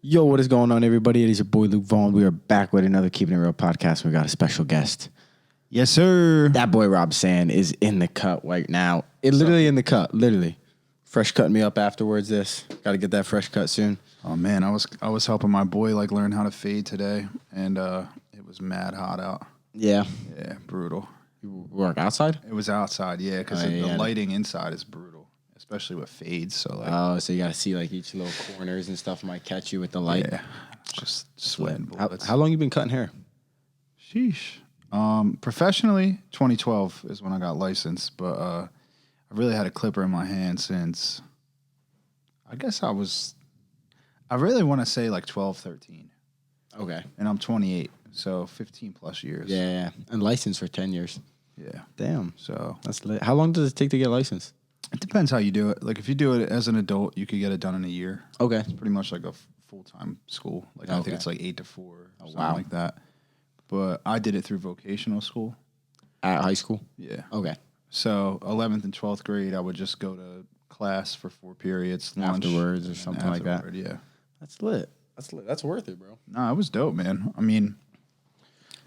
Yo, what is going on, everybody? It is your boy Luke Vaughn. We are back with another Keepin' It Real podcast. We got a special guest. Yes, sir. That boy Robsan is in the cut right now. Literally in the cut. Literally. Fresh cutting me up afterwards. Got to get that fresh cut soon. Oh man, I was helping my boy learn how to fade today, and it was mad hot out. Yeah. Yeah, brutal. You work outside? It was outside, yeah, because the lighting inside is brutal, especially with fades. So so you got to see each little corners and stuff might catch you with the light. Yeah, just sweating bullets. How long you been cutting hair? Sheesh. Professionally, 2012 is when I got licensed, but I really had a clipper in my hand since, I guess I really want to say 12, 13. Okay. And I'm 28, so 15 plus years. Yeah. And licensed for 10 years. Yeah. Damn. So That's lit. How long does it take to get licensed? it depends how you do it. If you do it as an adult, you could get it done in a year. Okay. It's pretty much like a full-time school. I think it's 8 to 4 or something like that. But I did it through vocational school. At high school? Yeah. Okay. So 11th and 12th grade, I would just go to class for 4 periods, lunch. Afterwards or something like that. Yeah. That's lit. That's worth it, bro. No, it was dope, man. I mean,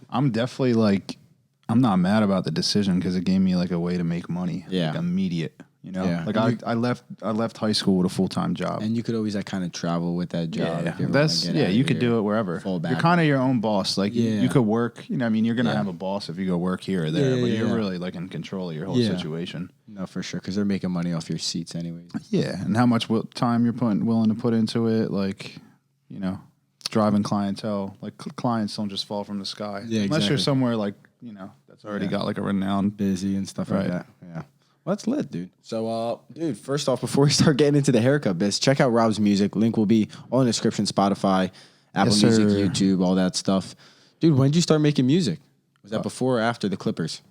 I'm definitely I'm not mad about the decision because it gave me a way to make money. Yeah. Immediate. Yeah. I left high school with a full-time job. And you could always kind of travel with that job. Yeah. You could do it wherever. You're kind of your own boss. You could work. You're gonna have a boss if you go work here or there, but you're really in control of your whole situation. No, for sure, because they're making money off your seats anyways. Yeah, and how much time you're willing to put into it, driving clientele. Clients don't just fall from the sky. Yeah, unless you're somewhere that's already got a renowned busy and stuff like that. Yeah. Well, that's lit, dude. So, dude, first off, before we start getting into the haircut bits, check out Rob's music. Link will be all in the description, Spotify, Apple Music, YouTube, all that stuff. Dude, when did you start making music? Was that before or after the Clippers?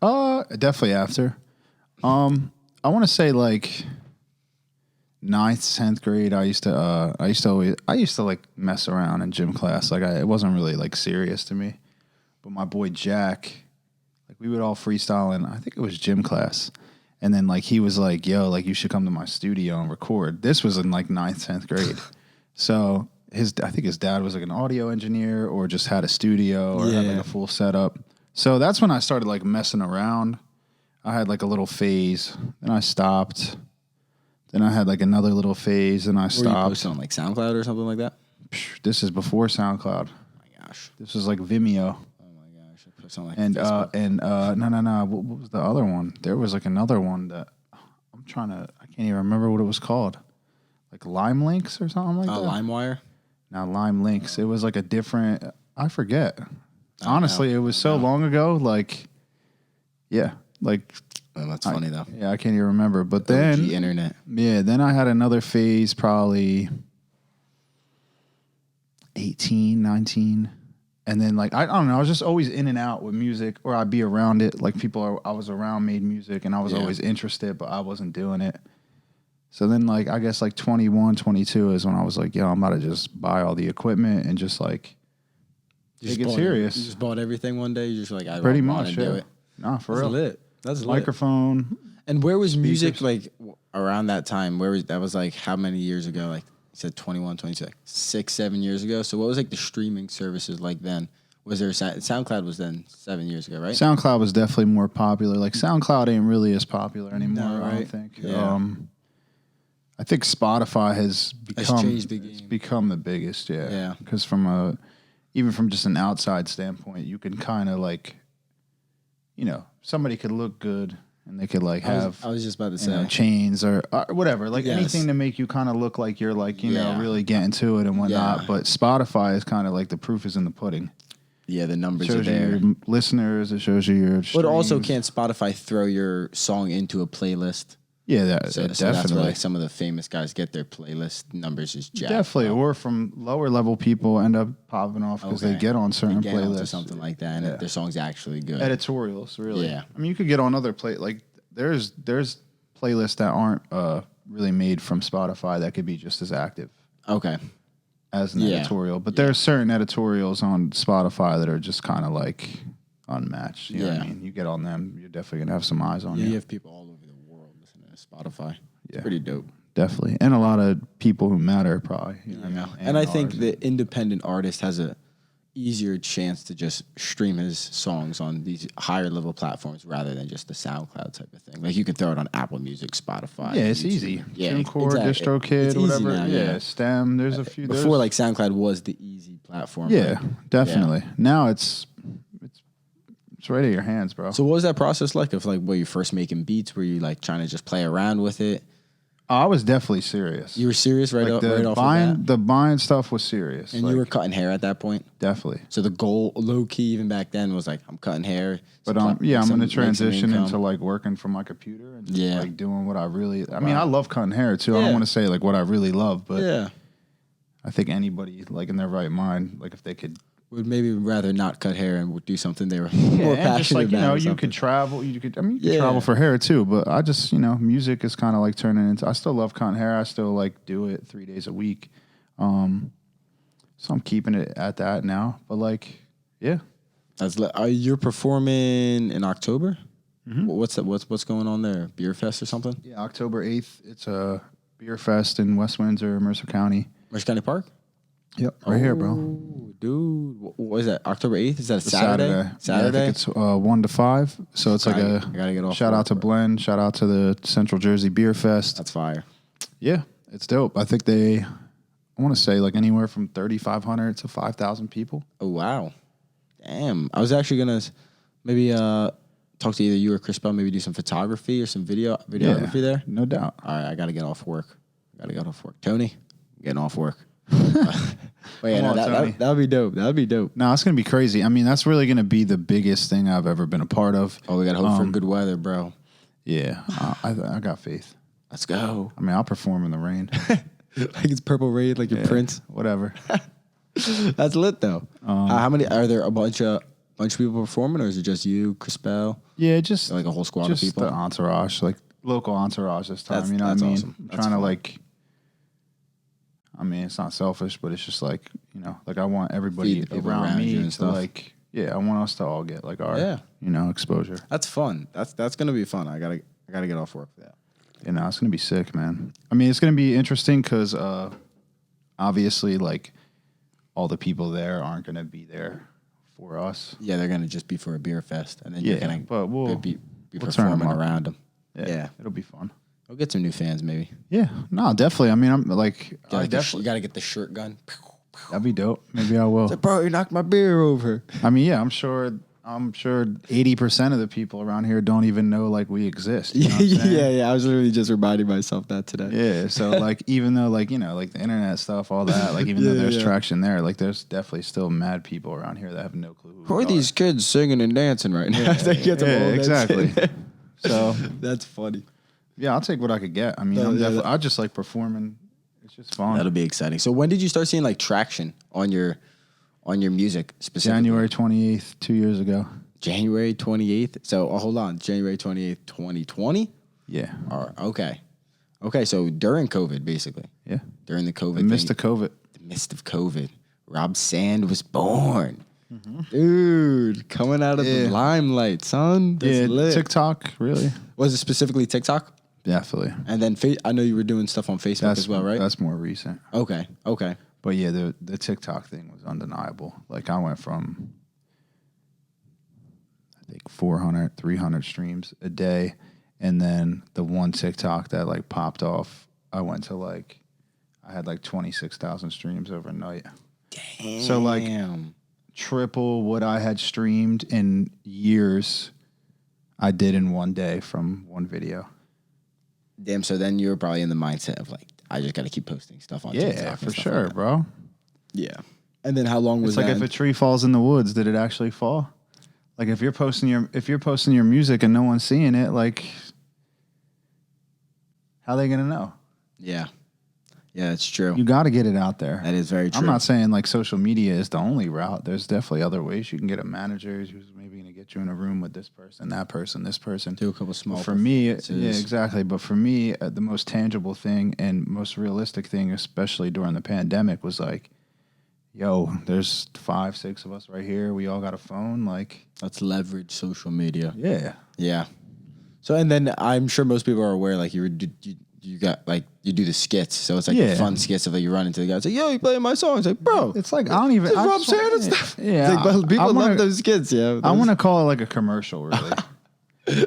Definitely after. I want to say 9th, 10th grade. I used to mess around in gym class. It wasn't really serious to me. But my boy Jack, we would all freestyle in, I think it was gym class. And then he was like, yo, you should come to my studio and record. This was in 9th, 10th grade. So I think his dad was an audio engineer or just had a studio or had a full setup. So that's when I started messing around. I had a little phase, then I stopped. Then I had another little phase, and I stopped. Were you posting on SoundCloud or something like that? This is before SoundCloud. Oh my gosh. This was Vimeo. Oh my gosh. I put something no. What was the other one? There was another one that I can't even remember what it was called. Lime Links or something like that. LimeWire? Now Lime Links. It was a different. I forget. Honestly, it was so long ago. Yeah. Oh, that's funny though. Yeah, I can't even remember. But then OG internet. Yeah, then I had another phase, probably 18, 19. And then I don't know, I was just always in and out with music, or I'd be around it. People I was around made music, and I was always interested, but I wasn't doing it. So then I guess 21, 22 is when I was yo, I'm about to just buy all the equipment and just take it serious. You just bought everything one day? You're just I pretty don't much, want to do it. Nah, for That's real. Lit. That's microphone. And where was music around that time? That was how many years ago? You said 21, 22, 6, 7 years ago. So what was the streaming services then? Was there SoundCloud was then 7 years ago, right? SoundCloud was definitely more popular. SoundCloud ain't really as popular anymore. No, right? I don't think. Yeah. I think Spotify has changed the game. Become the biggest. Yeah. Yeah. Because even from just an outside standpoint, you can kind of somebody could look good and they could have. I was just about to say chains or whatever, anything to make you kind of look like you're really getting to it and whatnot. Yeah. But Spotify is kind of the proof is in the pudding. Yeah, the numbers are there. It shows you your listeners. It shows you your streams. But also, can't Spotify throw your song into a playlist? Yeah, definitely. So that's where some of the famous guys get their playlist numbers is jacked. Definitely, or from lower level people end up popping off because they get on certain playlists or something like that, and their song's actually good. Editorials, really. Yeah, I mean, you could get on other there's playlists that aren't really made from Spotify that could be just as active. Okay. As an editorial, but there are certain editorials on Spotify that are just kind of unmatched. You know what I mean? You get on them, you're definitely gonna have some eyes on you. You have people all over the world listening to Spotify. It's pretty dope. definitely, and a lot of people who matter probably. You know what I mean? And I think the independent artist has a easier chance to just stream his songs on these higher level platforms rather than just the SoundCloud type of thing. Like you can throw it on Apple Music, Spotify. Yeah, it's YouTube. easy. Yeah, TuneCore, exactly. DistroKid, It's whatever. easy now, yeah, Stem. There's a few. Before, like SoundCloud was the easy platform. Yeah, but, definitely. Now it's right at your hands, bro. So what was that process like? Of like, were you first making beats? Were you like trying to just play around with it? I was definitely serious. You were serious right off the bat? The buying stuff was serious. And you were cutting hair at that point? Definitely. So the goal, low key, even back then, was like, I'm cutting hair. But I'm going to transition into like working from my computer and just like doing what I really. I mean, I love cutting hair too. I don't want to say like what I really love, but I think anybody like in their right mind, like if they could. Would maybe rather not cut hair and would do something they were more passionate just like, about. You could travel. You could travel for hair too. But I just, music is kind of like turning into. I still love cutting hair. I still like do it 3 days a week. So I'm keeping it at that now. But like, yeah. You're performing in October? Mm-hmm. What's going on there? Beer Fest or something? Yeah, October 8th. It's a Beer Fest in West Windsor, Mercer County. Mercer County Park? Yep, right here, bro. Dude, what is that? October 8th? Is that a Saturday? Saturday. Yeah, I think it's 1 to 5. So it's I gotta get off. Shout out to Blend. Shout out to the Central Jersey Beer Fest. That's fire. Yeah, it's dope. I think I want to say like anywhere from 3,500 to 5,000 people. Oh wow, damn! I was actually gonna maybe talk to either you or Chris Bell. Maybe do some photography or some videography there. No doubt. All right, I gotta get off work. Tony, I'm getting off work. Wait, that'd be dope. That'd be dope. No, it's gonna be crazy. I mean, that's really gonna be the biggest thing I've ever been a part of. Oh, we gotta hope for good weather, bro. Yeah, I got faith. Let's go. I mean, I'll perform in the rain. Like it's Purple Rain, like your Prince. Whatever. That's lit though. How many are there? A bunch of people performing, or is it just you, Chris Bell? Yeah, just like a whole squad of people. The entourage, like local entourage this time. You know what I mean? Awesome. Trying to like. I mean, it's not selfish, but it's just like, like I want everybody around me to like, I want us to all get like our, exposure. That's fun. That's gonna be fun. I gotta get off work for that. It's gonna be sick, man. I mean, it's gonna be interesting because obviously, like all the people there aren't gonna be there for us. Yeah, they're gonna just be for a beer fest, and then you're gonna be performing around them. Yeah, it'll be fun. We'll get some new fans, maybe. Yeah, no, definitely. I mean, I'm like, you gotta get the shirt gun. That'd be dope. Maybe I will. Like, bro, you knocked my beer over. I mean, yeah, I'm sure 80% of the people around here don't even know like we exist. You know yeah. I was literally just reminding myself that today. Yeah, so like even though like like the internet stuff, all that, like even though there's traction there, like there's definitely still mad people around here that have no clue. Who are these kids singing and dancing right now? Exactly. So that's funny. Yeah, I'll take what I could get. I mean, I just like performing. It's just fun. That'll be exciting. So when did you start seeing like traction on your music specifically? January 28th, 2 years ago. January 28th. So hold on, January 28th, 2020. Yeah. Okay. So during COVID, basically. Yeah. During the COVID. The midst of COVID. Robsan was born. Mm-hmm. Dude, coming out of the limelight, son. That's lit. TikTok, really? Was it specifically TikTok? Definitely. And then I know you were doing stuff on Facebook as well, right? That's more recent. Okay. But yeah, the TikTok thing was undeniable. Like I went from, I think 400, 300 streams a day. And then the one TikTok that like popped off, I went to like, I had like 26,000 streams overnight. Damn. So like triple what I had streamed in years I did in one day from one video. Damn, so then you were probably in the mindset of like, I just got to keep posting stuff on TikTok. Yeah, for sure, like bro. Yeah. And then how long was that? It's like if a tree falls in the woods, did it actually fall? Like if you're posting your music and no one's seeing it, like how are they going to know? Yeah. Yeah, it's true. You got to get it out there. That is very true. I'm not saying like social media is the only route. There's definitely other ways you can get a manager who's maybe going to get you in a room with this person, that person, this person. Do a couple small. For me, yeah, exactly. But for me, the most tangible thing and most realistic thing, especially during the pandemic, was like, yo, there's 5, 6 of us right here. We all got a phone. Like, let's leverage social media. Yeah. Yeah. So, and then I'm sure most people are aware, like, you got like you do the skits, so it's like the fun skits of like you run into the guy, it's like, yo, you playing my song? It's like, bro, it's like I don't even. Robsan and stuff. Yeah, it's like, people love those skits. Yeah, I want to call it like a commercial, really.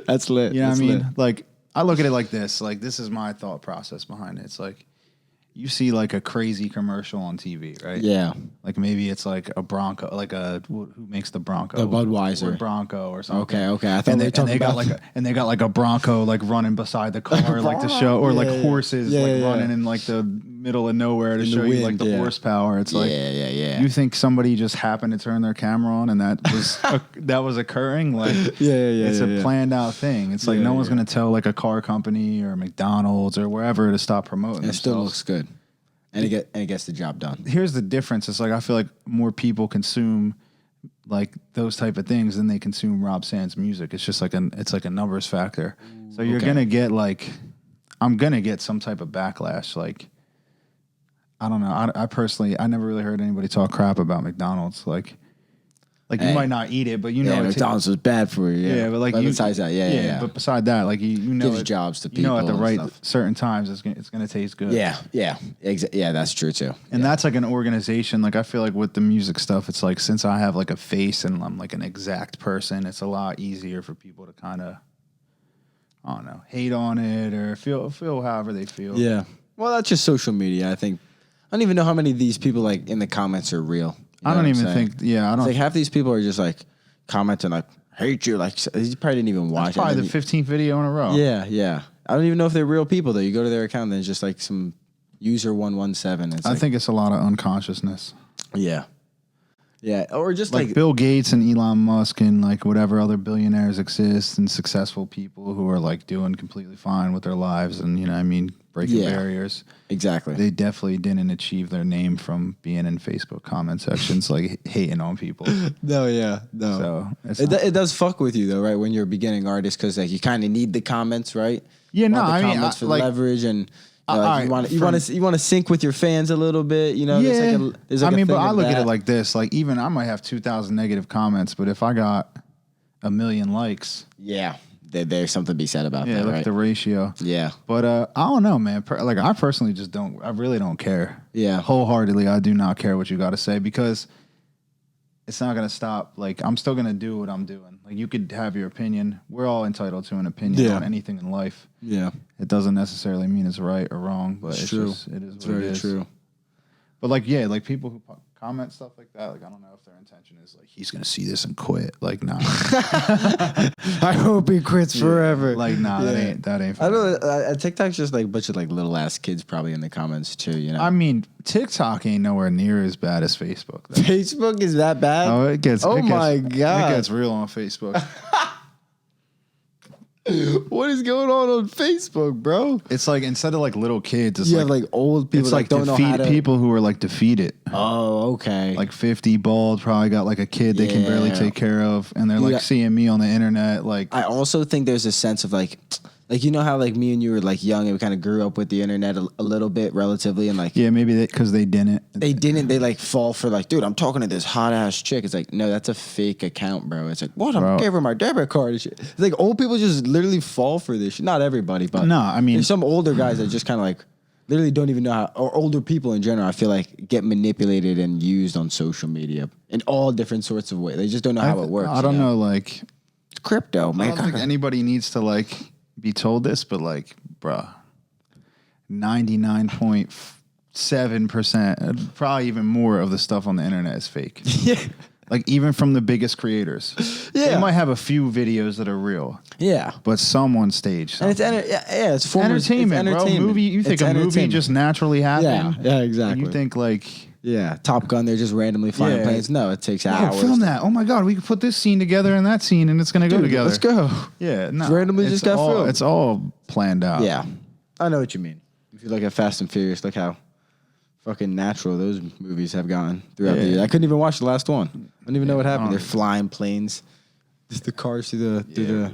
That's lit. You know what I mean? Like I look at it like this. Like this is my thought process behind it. It's like you see like a crazy commercial on TV, right? Yeah. Like maybe it's like a Bronco, like who makes the Bronco? The Budweiser. Or Bronco or something. Okay. I thought they got like a Bronco like running beside the car like to show, or like horses running in like the middle of nowhere to show you like the horsepower. It's like you think somebody just happened to turn their camera on and that was that was occurring. Like it's a planned out thing. It's like no one's gonna tell like a car company or McDonald's or wherever to stop promoting. It still looks good. And it gets the job done. Here's the difference. It's like I feel like more people consume like those type of things than they consume Robsan's music. It's just like a numbers factor. So you're gonna get like, I'm gonna get some type of backlash. Like, I don't know. I personally, I never really heard anybody talk crap about McDonald's. Like you might not eat it, but you know McDonald's was bad for you. Yeah, but like besides that, But beside that, like you know, gives jobs to people. You know, at the right certain times, it's gonna taste good. Yeah, that's true too. And that's like an organization. Like I feel like with the music stuff, it's like since I have like a face and I'm like an exact person, it's a lot easier for people to kind of, I don't know, hate on it or feel however they feel. Yeah. Well, that's just social media. I think I don't even know how many of these people like in the comments are real. I don't even think. Yeah, I don't. It's like half these people are just like commenting like hate you. Like you probably didn't even watch. That's probably the 15th video in a row. Yeah. I don't even know if they're real people though. You go to their account and there's just like some user 117. I think it's a lot of unconsciousness. Yeah, or just like Bill Gates and Elon Musk and like whatever other billionaires exist and successful people who are like doing completely fine with their lives and you know what I mean breaking barriers. Exactly. They definitely didn't achieve their name from being in Facebook comment sections like hating on people. No. So it does fuck with you though, right? When you're a beginning artist, because like you kind of need the comments, right? Yeah, no, I mean, comments for like, leverage and. You want to sync with your fans a little bit, you know. Yeah, there's like but I look at it like this: like even I might have 2,000 negative comments, but if I got 1 million likes, there's something to be said about that. Yeah, look right? at the ratio. Yeah, but I don't know, man. Like I personally just don't. I really don't care. Yeah, wholeheartedly, I do not care what you got to say because it's not gonna stop. Like I'm still gonna do what I'm doing. Like you could have your opinion. We're all entitled to an opinion on anything in life. Yeah. It doesn't necessarily mean it's right or wrong, but it's true. Just, it is it's what very it is. True. But like, yeah, like people who comment stuff like that, like I don't know if their intention is like he's gonna see this and quit. Like, nah. I hope he quits forever. Like, nah, that ain't. I don't know. TikTok's just like a bunch of like little ass kids probably in the comments too. You know. I mean, TikTok ain't nowhere near as bad as Facebook. Though. Facebook is that bad? Oh, it gets. Oh my god, it gets real on Facebook. What is going on Facebook, bro? It's like instead of like little kids, it's like old people. It's like don't know how to... people who are like defeated. Oh, okay. Like 50 bald, probably got like a kid they can barely take care of, and they're like seeing me on the internet. Like I also think there's a sense of like you know how like me and you were like young and we kind of grew up with the internet a little bit relatively and like maybe because they didn't they like fall for like, dude, I'm talking to this hot ass chick. It's like, no, that's a fake account, bro. It's like, what? I gave her my debit card and shit. It's like old people just literally fall for this shit. Not everybody, but no, I mean there's some older guys that just kind of like literally don't even know how, or older people in general, I feel like get manipulated and used on social media in all different sorts of ways. They just don't know how it works. I don't know, like it's crypto, man. I don't think anybody needs to like be told this, but like, bruh, 99.7%, probably even more of the stuff on the internet is fake. Yeah. Like even from the biggest creators. Yeah. They might have a few videos that are real. Yeah. But someone staged something. And it's entertainment, bro. Movie, you think a movie just naturally happened? Yeah, exactly. And you think like... Yeah, Top Gun, they're just randomly flying planes. No, it takes hours. Film that. Oh my God, we could put this scene together and that scene and it's going to go together. Let's go. Yeah, no. Randomly just got filmed. It's all planned out. Yeah, I know what you mean. If you look at Fast and Furious, look how fucking natural those movies have gotten throughout the year. I couldn't even watch the last one. I don't even know what happened. They're flying planes. Just the cars through the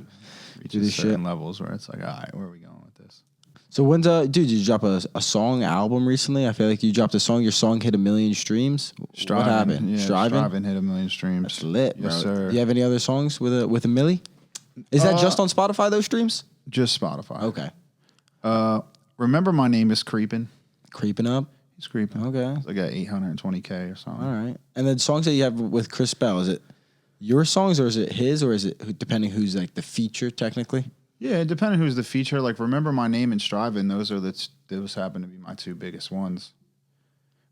certain levels where it's like, all right, where are we going with this? So when's dude? Did you drop a song album recently? I feel like you dropped a song. Your song hit 1 million streams. Striving, what happened? Yeah, Striving hit 1 million streams. That's lit, bro. Yes, sir. Do you have any other songs with a milli? Is that just on Spotify? Those streams? Just Spotify. Okay. Remember My Name is Creepin. Creeping Up. He's creeping. Okay. It's like at 820K or something. All right. And then songs that you have with Chris Bell, is it your songs or is it his or is it depending who's like the feature technically? Yeah, depending who's the feature. Like Remember My Name and Striving, those happen to be my two biggest ones.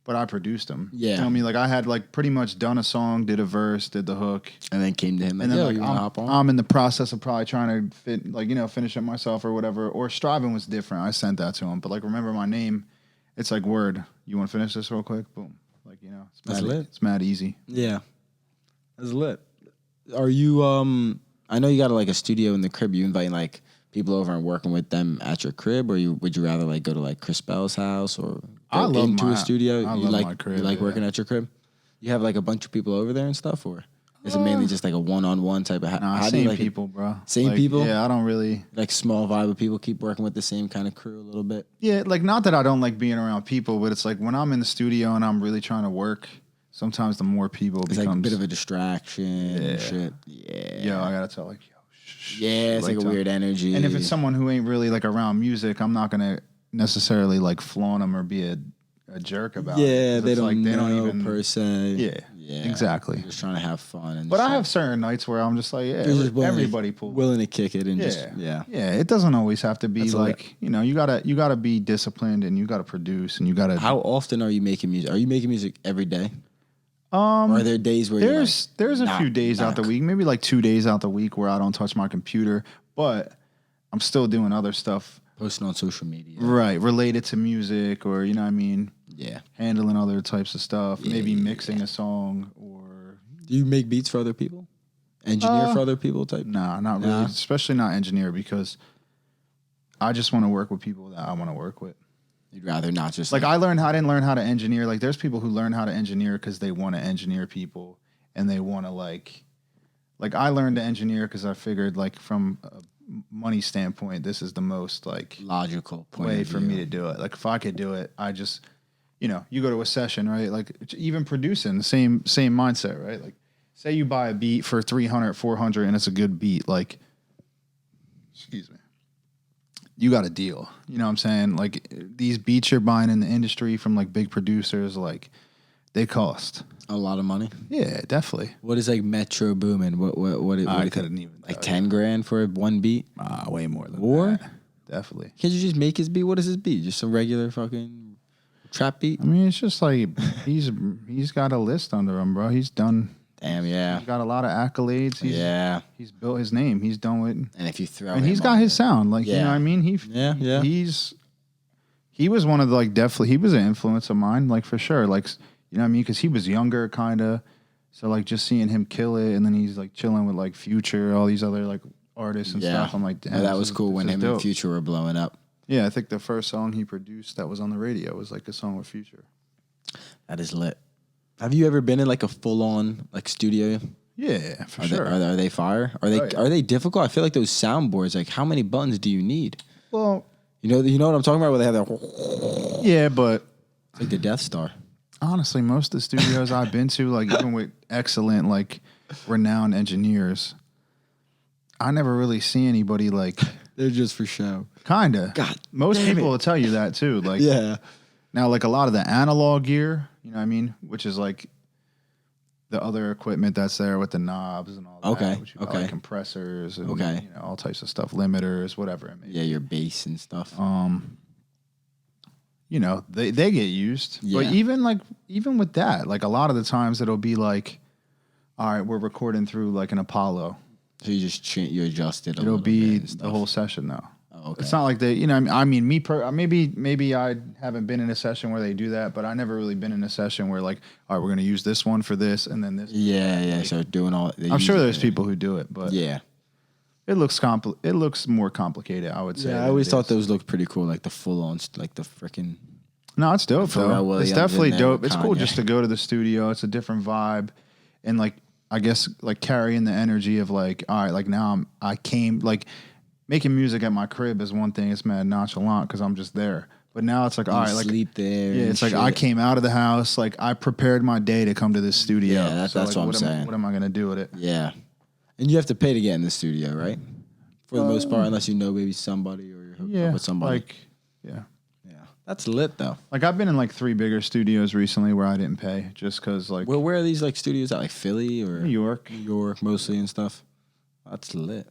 But I produced them. Yeah. You know what I mean? Like I had like pretty much done a song, did a verse, did the hook. And then came to him And then like you wanna hop on? I'm in the process of probably trying to finish it myself or whatever. Or Striving was different. I sent that to him. But like Remember My Name, it's like word. You want to finish this real quick? Boom. Like, That's lit. It's mad easy. Yeah. That's lit. Are you I know you got like a studio in the crib. You inviting like people over and working with them at your crib, or would you rather like go to like Chris Bell's house or go into a studio? I you love like my crib. You like working at your crib? You have like a bunch of people over there and stuff, or is it mainly just like a one-on-one type of? How same do you like people, bro. Same people? Yeah, I don't really like small vibe of people. Keep working with the same kind of crew a little bit. Yeah, like not that I don't like being around people, but it's like when I'm in the studio and I'm really trying to work, sometimes the more people It's becomes like a bit of a distraction. And shit. Yeah. Yo, I gotta tell like yo. Yeah, it's like a weird energy. And if it's someone who ain't really like around music, I'm not gonna necessarily like flaunt them or be a jerk about it. Yeah, they don't like, know they don't even per se. Yeah, exactly. You're just trying to have fun. And But I have certain nights where I'm just like, everybody pull. willing to kick it and Yeah. It doesn't always have to be That's like you gotta be disciplined and you gotta produce and you gotta. How often are you making music? Are you making music every day? Or are there days where there's a few days out the week, maybe like 2 days out the week where I don't touch my computer, but I'm still doing other stuff. Posting on social media. Right, related to music or, you know what I mean? Yeah. Handling other types of stuff, maybe mixing a song or... Do you make beats for other people? Engineer for other people type? Nah, not really. Especially not engineer because I just want to work with people that I want to work with. You'd rather not just... I didn't learn how to engineer. Like there's people who learn how to engineer because they want to engineer people and they want to like I learned to engineer because I figured like from a money standpoint, this is the most like logical way for me to do it. Like if I could do it, I just, you go to a session, right? Like even producing the same mindset, right? Like say you buy a beat for 300, 400 and it's a good beat. Like, excuse me. You got a deal. You know what I'm saying? Like these beats you're buying in the industry from like big producers, like they cost a lot of money. Yeah, definitely. What is like Metro Boomin? What I couldn't even like 10 grand for one beat? Way more than that. Definitely. Can't you just make his beat? What is his beat? Just some regular fucking trap beat? I mean, it's just like he's got a list under him, bro. He's done. Damn, yeah. He's got a lot of accolades. He's built his name. He's done with. And if you throw, and he's got his sound. Like you know what I mean? He was one of the definitely he was an influence of mine. Like for sure. Like you know what I mean? Because he was younger, kind of. So like just seeing him kill it, and then he's like chilling with like Future, all these other like artists and stuff. I'm like, damn, that was cool when him and Future were blowing up. Yeah, I think the first song he produced that was on the radio was like a song with Future. That is lit. Have you ever been in like a full on like studio? Yeah, for sure. Are they fire? Are they difficult? I feel like those soundboards. Like, how many buttons do you need? Well, you know what I'm talking about. Where they have that. Yeah, but it's like the Death Star. Honestly, most of the studios I've been to, like even with excellent, like renowned engineers, I never really see anybody like they're just for show. Kinda. God, most people will tell you that too. Like, yeah. Now, like a lot of the analog gear, you know what I mean, which is like the other equipment that's there with the knobs and all that. Which like compressors and all types of stuff, limiters, whatever it may be. Yeah, your bass and stuff. They get used. Yeah. But even with that, like a lot of the times it'll be like, all right, we're recording through like an Apollo. So you just you adjust it. It'll be the whole session though. Oh, okay. It's not like they, I mean, maybe I haven't been in a session where they do that, but I never really been in a session where like, all right, we're going to use this one for this and then this. Yeah. Like, so doing all. I'm sure there's people who do it, but yeah, it looks more complicated. I would say. Yeah, I always thought those looked pretty cool, like the full on, like the freaking. No, it's dope though. It's definitely dope. It's cool just to go to the studio. It's a different vibe, and like I guess like carrying the energy of like, all right, like now I came like. Making music at my crib is one thing. It's mad nonchalant because I'm just there. But now it's like, all right, like sleep there. Yeah, it's like I came out of the house. Like I prepared my day to come to this studio. Yeah, that's what I'm saying. What am I gonna do with it? Yeah, and you have to pay to get in the studio, right? For the most part, unless you know maybe somebody or you're hooked up with somebody. Like, yeah, That's lit though. Like I've been in like 3 bigger studios recently where I didn't pay just because like. Where are these like studios at? Like Philly or New York? New York mostly and stuff. That's lit.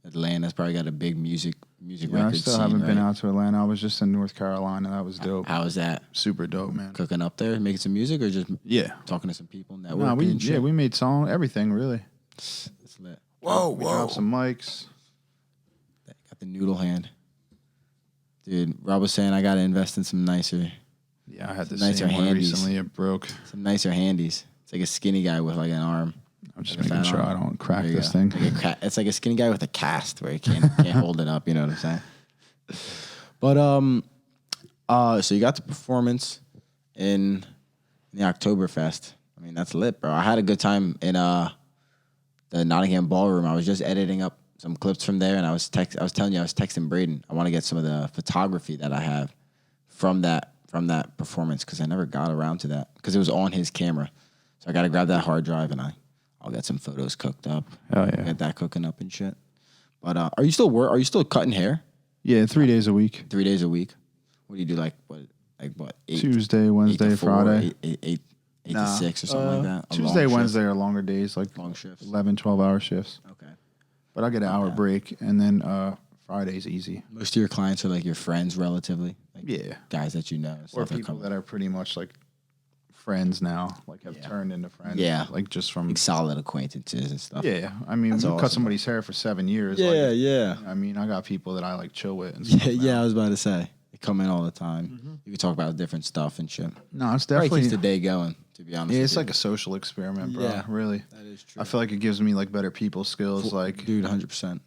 Atlanta's probably got a big music record I still scene, haven't been right? out to Atlanta. I was just in North Carolina. That was dope. How was that? Super dope, man. Cooking up there, making some music, or just Yeah. talking to some people, networking No, and shit? we made song, everything really. It's lit. We dropped some mics. Got the noodle hand. Dude, Rob was saying I got to invest in some nicer Yeah, I had this nicer same one handies. recently. It broke. Some nicer handies. It's like a skinny guy with like an arm. I'm just Like a making fat sure arm. I don't crack There you this go. thing. It's like a skinny guy with a cast where he can't hold it up. You know what I'm saying? But so you got the performance in the Oktoberfest. I mean, that's lit, bro. I had a good time in the Nottingham Ballroom. I was just editing up some clips from there, and I was telling you I was texting Braden. I want to get some of the photography that I have from that performance because I never got around to that because it was on his camera. So I got to grab that hard drive and I'll get some photos cooked up. Oh yeah. Get that cooking up and shit. But are you still cutting hair? Yeah, 3 days a week. 3 days a week. What do you do? Like what? Tuesday, Wednesday, 8 to 4, Friday. 8 to 6 or something like that. A Tuesday, long Wednesday are longer days, like Long shifts. 11, 12-hour shifts. Okay. But I get an hour break, and then Friday's easy. Most of your clients are like your friends, relatively. Like Yeah. guys that you know. and Or stuff people come- that are pretty much like friends now, like have turned into friends. Yeah. Like just from. like solid acquaintances and stuff. Yeah. I mean, That's we awesome. cut somebody's hair for 7 years. Yeah, like, yeah. I mean, I got people that I like chill with. And Yeah, stuff yeah. now. I was about to say they come in all the time. You can talk about different stuff and shit. No, it's Probably definitely. keeps the day going. To be honest, Yeah, with it's you. like a social experiment, bro. Yeah. Really. That is true. I feel like it gives me like better people skills. Like, dude, 100%. yeah,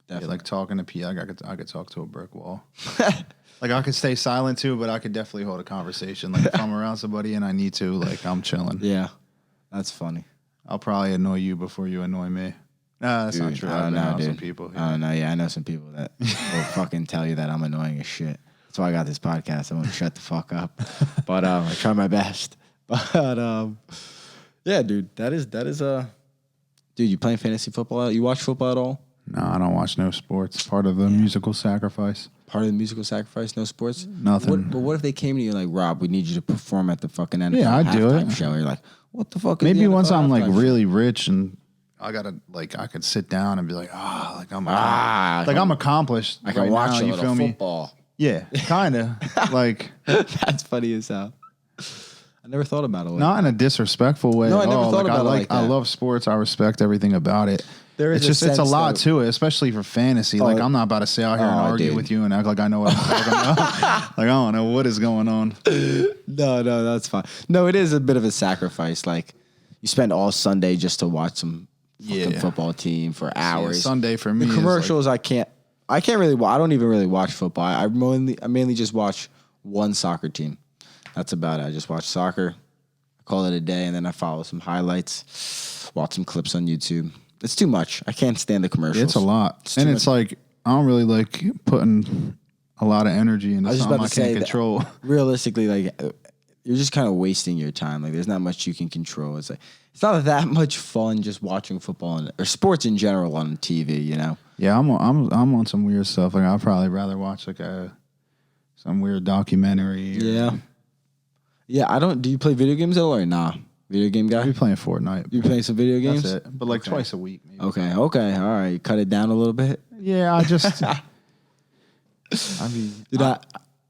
Definitely. like talking to people. I could talk to a brick wall. Like I could stay silent too, but I could definitely hold a conversation. Like if I'm around somebody and I need to, like I'm chilling. Yeah, that's funny. I'll probably annoy you before you annoy me. Nah, that's not Dude, true. I I've don't been know, around dude. some people. I don't know. Yeah, I know some people that will fucking tell you that I'm annoying as shit. That's why I got this podcast. I want to shut the fuck up. But I try my best. But yeah, dude, that is dude, you playing fantasy football? You watch football at all? No, I don't watch no sports. Part of the musical sacrifice. Part of the musical sacrifice, no sports? Nothing. But what if they came to you like, Rob, we need you to perform at the fucking NFL Yeah, I'd do halftime it. show? You're like, what the fuck is Maybe the once NFL I'm like halftime show? really rich and I gotta like I could sit down and be like, like I'm accomplished. I can right watch now, a you little feel me? football. Yeah, kinda. Like That's funny as hell. I never thought about it. Like not in a disrespectful way. No, I at never all. thought Like, about it like I that. love sports. I respect everything about it. There is It's a just it's a sense lot that- to it, especially for fantasy. Like I'm not about to sit out here and argue dude. with you and act like I know what I'm talking about. Like I don't know what is going on. No, that's fine. No, it is a bit of a sacrifice. Like you spend all Sunday just to watch some fucking Yeah. football team for hours. Sunday for me The is, like- commercials, I can't really. I don't even really watch football. I mainly just watch one soccer team. That's about it. I just watch soccer. I call it a day, and then I follow some highlights, watch some clips on YouTube. It's too much. I can't stand the commercials. It's a lot, too and much. it's like I don't really like putting a lot of energy into I was just something about I to say can't that control. realistically, like you're just kind of wasting your time. Like there's not much you can control. It's like it's not that much fun just watching football or sports in general on TV. You know? Yeah, I'm on some weird stuff. Like I'd probably rather watch like some weird documentary. Or Yeah. I don't. Do you play video games at all or nah? Video game guy? I'd be playing Fortnite. You playing some video games? That's it. But like twice a week. Maybe. Okay. All right. You cut it down a little bit. Yeah, I just.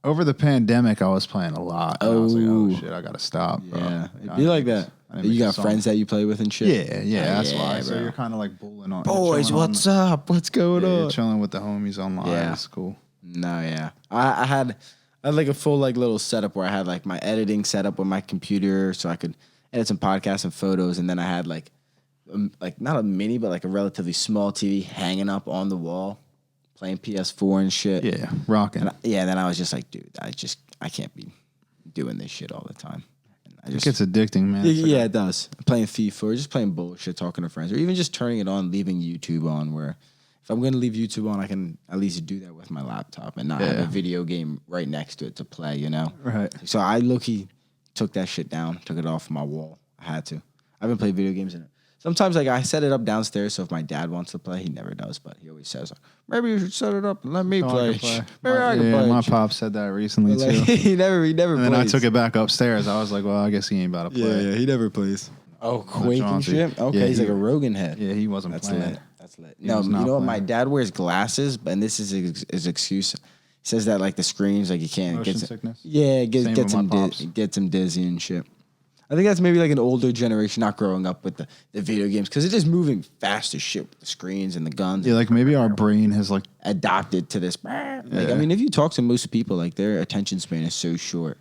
Over the pandemic, I was playing a lot. And I was like, oh shit, I gotta stop. Bro. Yeah, it'd I be like didn't that. I didn't You make a got song. friends that you play with and shit. Yeah, that's why. yeah, So bro. you're kind of like bulling on. Boys, chilling what's up? What's going Yeah, on? you're chilling with the homies online. Yeah. It's cool. No, yeah. I had like a full like little setup where I had like my editing set up with my computer so I could edit some podcasts and photos, and then I had like not a mini but like a relatively small TV hanging up on the wall, playing PS4 and shit. Yeah, rocking. And then I was just like, dude, I can't be doing this shit all the time. And I It just gets addicting, man. It's like yeah, it does. Playing FIFA or just playing bullshit, talking to friends, or even just turning it on, leaving YouTube on. Where if I'm going to leave YouTube on, I can at least do that with my laptop and not have a video game right next to it to play. You know, Right. So I low-key took that shit down, took it off my wall. I had to. I haven't played video games Sometimes like I set it up downstairs, so if my dad wants to play, he never does, but he always says like, maybe you should set it up and let me play. Maybe I can play. My pop said that recently But, too. like, he never And plays. then I took it back upstairs. I was like, well, I guess he ain't about to play. Yeah, he never plays. Oh, Quake and Chauncey. shit. Okay, Yeah, he's like a Rogan head. Yeah, he wasn't That's playing. lit. That's lit. He No, was you not know what? playing. My dad wears glasses, and this is his excuse. He says that like the screens, like you can't Motion get sickness? Yeah, Same gets with my him pops. gets him dizzy and shit. I think that's maybe like an older generation not growing up with the video games because it's just moving fast as shit with the screens and the guns. Yeah, like maybe our brain has like adopted to this. Like, I mean, if you talk to most people, like their attention span is so short.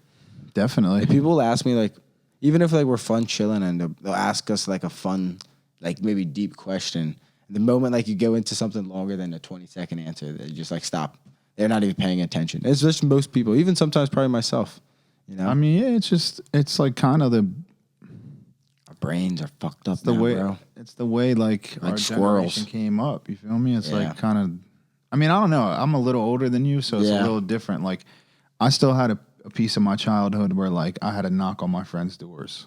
definitely. Like, people will ask me like, even if like we're fun chilling and they'll ask us like a fun, like maybe deep question. The moment like you go into something longer than a 20-second answer, they just like stop. They're not even paying attention. It's just most people, even sometimes probably myself. You know, I mean, yeah, it's like kind of our brains are fucked up the now, way bro. it's the way like our squirrels. generation came up. You feel me? It's Yeah. like kind of. I mean, I don't know. I'm a little older than you, so it's a Yeah. little different. Like, I still had a piece of my childhood where like I had to knock on my friends' doors.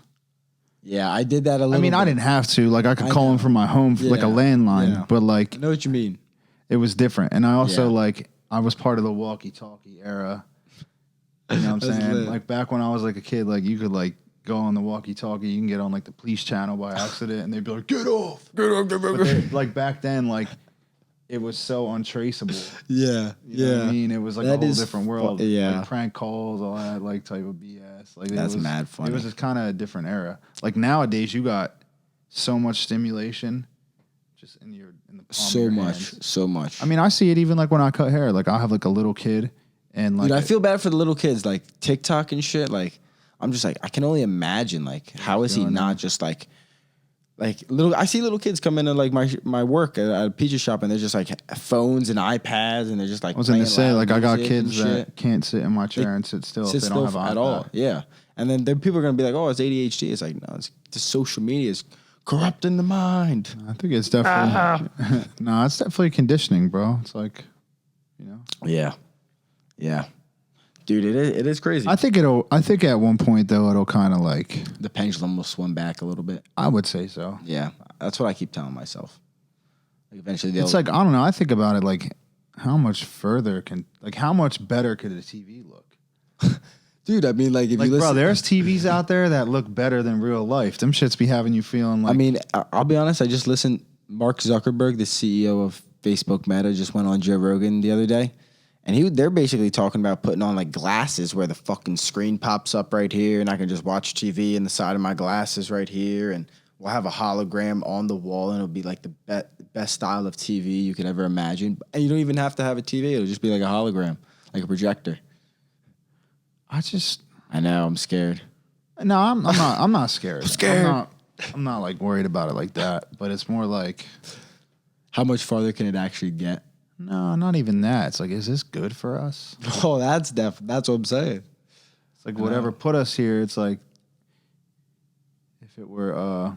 Yeah, I did that a little. I mean, I didn't have to. Like, I could call them from my home, like a Yeah. landline, Yeah. but like I know what you mean. it was different. And I also Yeah. like I was part of the walkie-talkie era. You know what I'm That's saying? lit. Like back when I was like a kid, like you could like go on the walkie-talkie, you can get on like the police channel by accident, and they'd be like, "Get off!" But like back then, like it was so untraceable. Yeah, You know what I mean? It was like That a whole is different world. yeah. Like prank calls, all that like type of BS. Like That's it was, mad funny. It was just kind of a different era. Like nowadays, you got so much stimulation, just in the palm of so your much, hands. so much. I mean, I see it even like when I cut hair. Like I have like a little kid, and like Dude, I feel bad for the little kids, like TikTok and shit. Like, I'm just like, I can only imagine, like, how is he not just like little? I see little kids come into like my work at a pizza shop, and they're just like phones and iPads, and they're just like. I was going to say, loud like, I got music and kids shit. that can't sit in my chair and sit still Sit if they don't have still iPad. at all. Yeah, and then people are gonna be like, "Oh, it's ADHD." It's like, no, it's the social media is corrupting the mind. I think it's definitely no, it's definitely conditioning, bro. It's like, you know. Yeah, dude, it is crazy. I think at one point though it'll kind of like The pendulum will swim back a little bit. I would say so. Yeah, that's what I keep telling myself. Like eventually, It's like I don't know. I think about it like how much how much better could a TV look? dude. I mean, like if Like, you listen, bro, there's TVs out there that look better than real life. Them shits be having you feeling like. I mean, I'll be honest. I just listened. Mark Zuckerberg, the CEO of Facebook Meta, just went on Joe Rogan the other day, and they're basically talking about putting on like glasses where the fucking screen pops up right here, and I can just watch TV in the side of my glasses right here, and we'll have a hologram on the wall, and it'll be like the best style of TV you could ever imagine. And you don't even have to have a TV; it'll just be like a hologram, like a projector. I know. I'm scared. No, I'm not. I'm not scared. I'm scared. I'm not like worried about it like that. But it's more like, How much farther can it actually get? no, not even that. It's like, is this good for us? Oh, that's what I'm saying. It's like whatever put us here. It's like if it were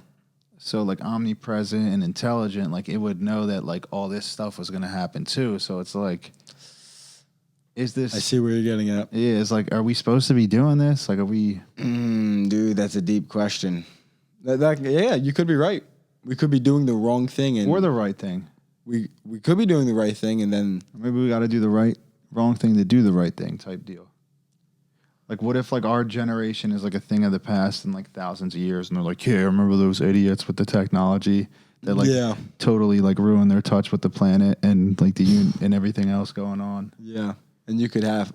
so like omnipresent and intelligent, like it would know that like all this stuff was gonna happen too. So it's like, is this? I see where you're getting at. Yeah, it's like, are we supposed to be doing this? Like, are we? Dude, that's a deep question. Yeah, you could be right. We could be doing the wrong thing, and Or the right thing? we could be doing the right thing, and then Or maybe we got to do the wrong thing to do the right thing type deal. Like, what if like our generation is like a thing of the past in like thousands of years, and they're like, yeah, remember those idiots with the technology that like totally like ruined their touch with the planet and like and everything else going on. Yeah, and you could have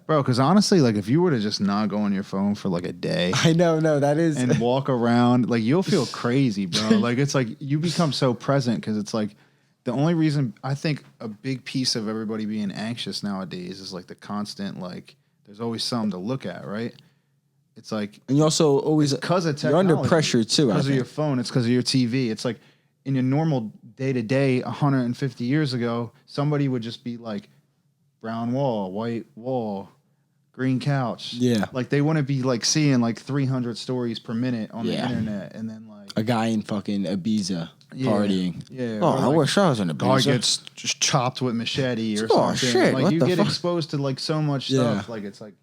Bro, because honestly, like if you were to just not go on your phone for like a day I know, no, that is and walk around, like you'll feel crazy, bro. Like it's like you become so present because it's like the only reason I think a big piece of everybody being anxious nowadays is like the constant like there's always something to look at, right? It's like and you also always because of you're technology. under pressure too. Because of your phone, it's because of your TV. It's like in your normal day to day, 150 years ago, somebody would just be like brown wall, white wall, green couch. Yeah. Like they wouldn't be like seeing like 300 stories per minute on the internet, and then like a guy in fucking Ibiza partying. Yeah. Oh, or, I like, wish I was in Ibiza. guy gets just chopped with machete or Oh, something. shit, Like what you the get fuck? exposed to like so much stuff. Like it's like,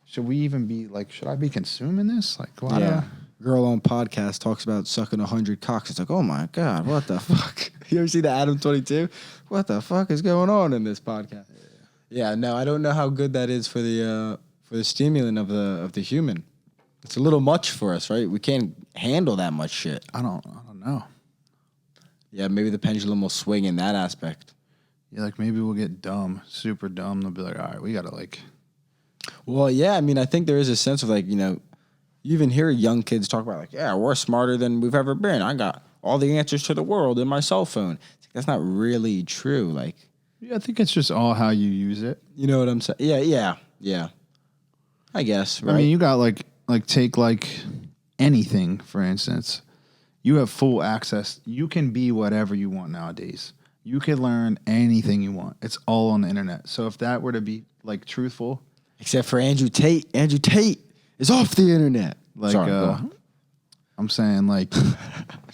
should we even be like? Should I be consuming this? Like, why? Yeah. girl on podcast talks about sucking 100 cocks. It's like, oh my God, what the fuck? You ever see the Adam 22? What the fuck is going on in this podcast? Yeah, no, I don't know how good that is for the stimulant of the human. It's a little much for us, right? We can't handle that much shit. I don't know. Yeah, maybe the pendulum will swing in that aspect. Yeah, like maybe we'll get dumb, super dumb. They'll be like, all right, we gotta like. Well, yeah, I mean, I think there is a sense of like, you know, you even hear young kids talk about like, yeah, we're smarter than we've ever been. I got all the answers to the world in my cell phone. It's like, that's not really true. Like, yeah, I think it's just all how you use it. You know what I'm saying? Yeah. I guess, right? I mean, you got like take like anything, for instance. You have full access. You can be whatever you want nowadays. You can learn anything you want. It's all on the internet. So if that were to be like truthful, except for Andrew Tate. Andrew Tate is off the internet. Like, Sorry, I'm saying like,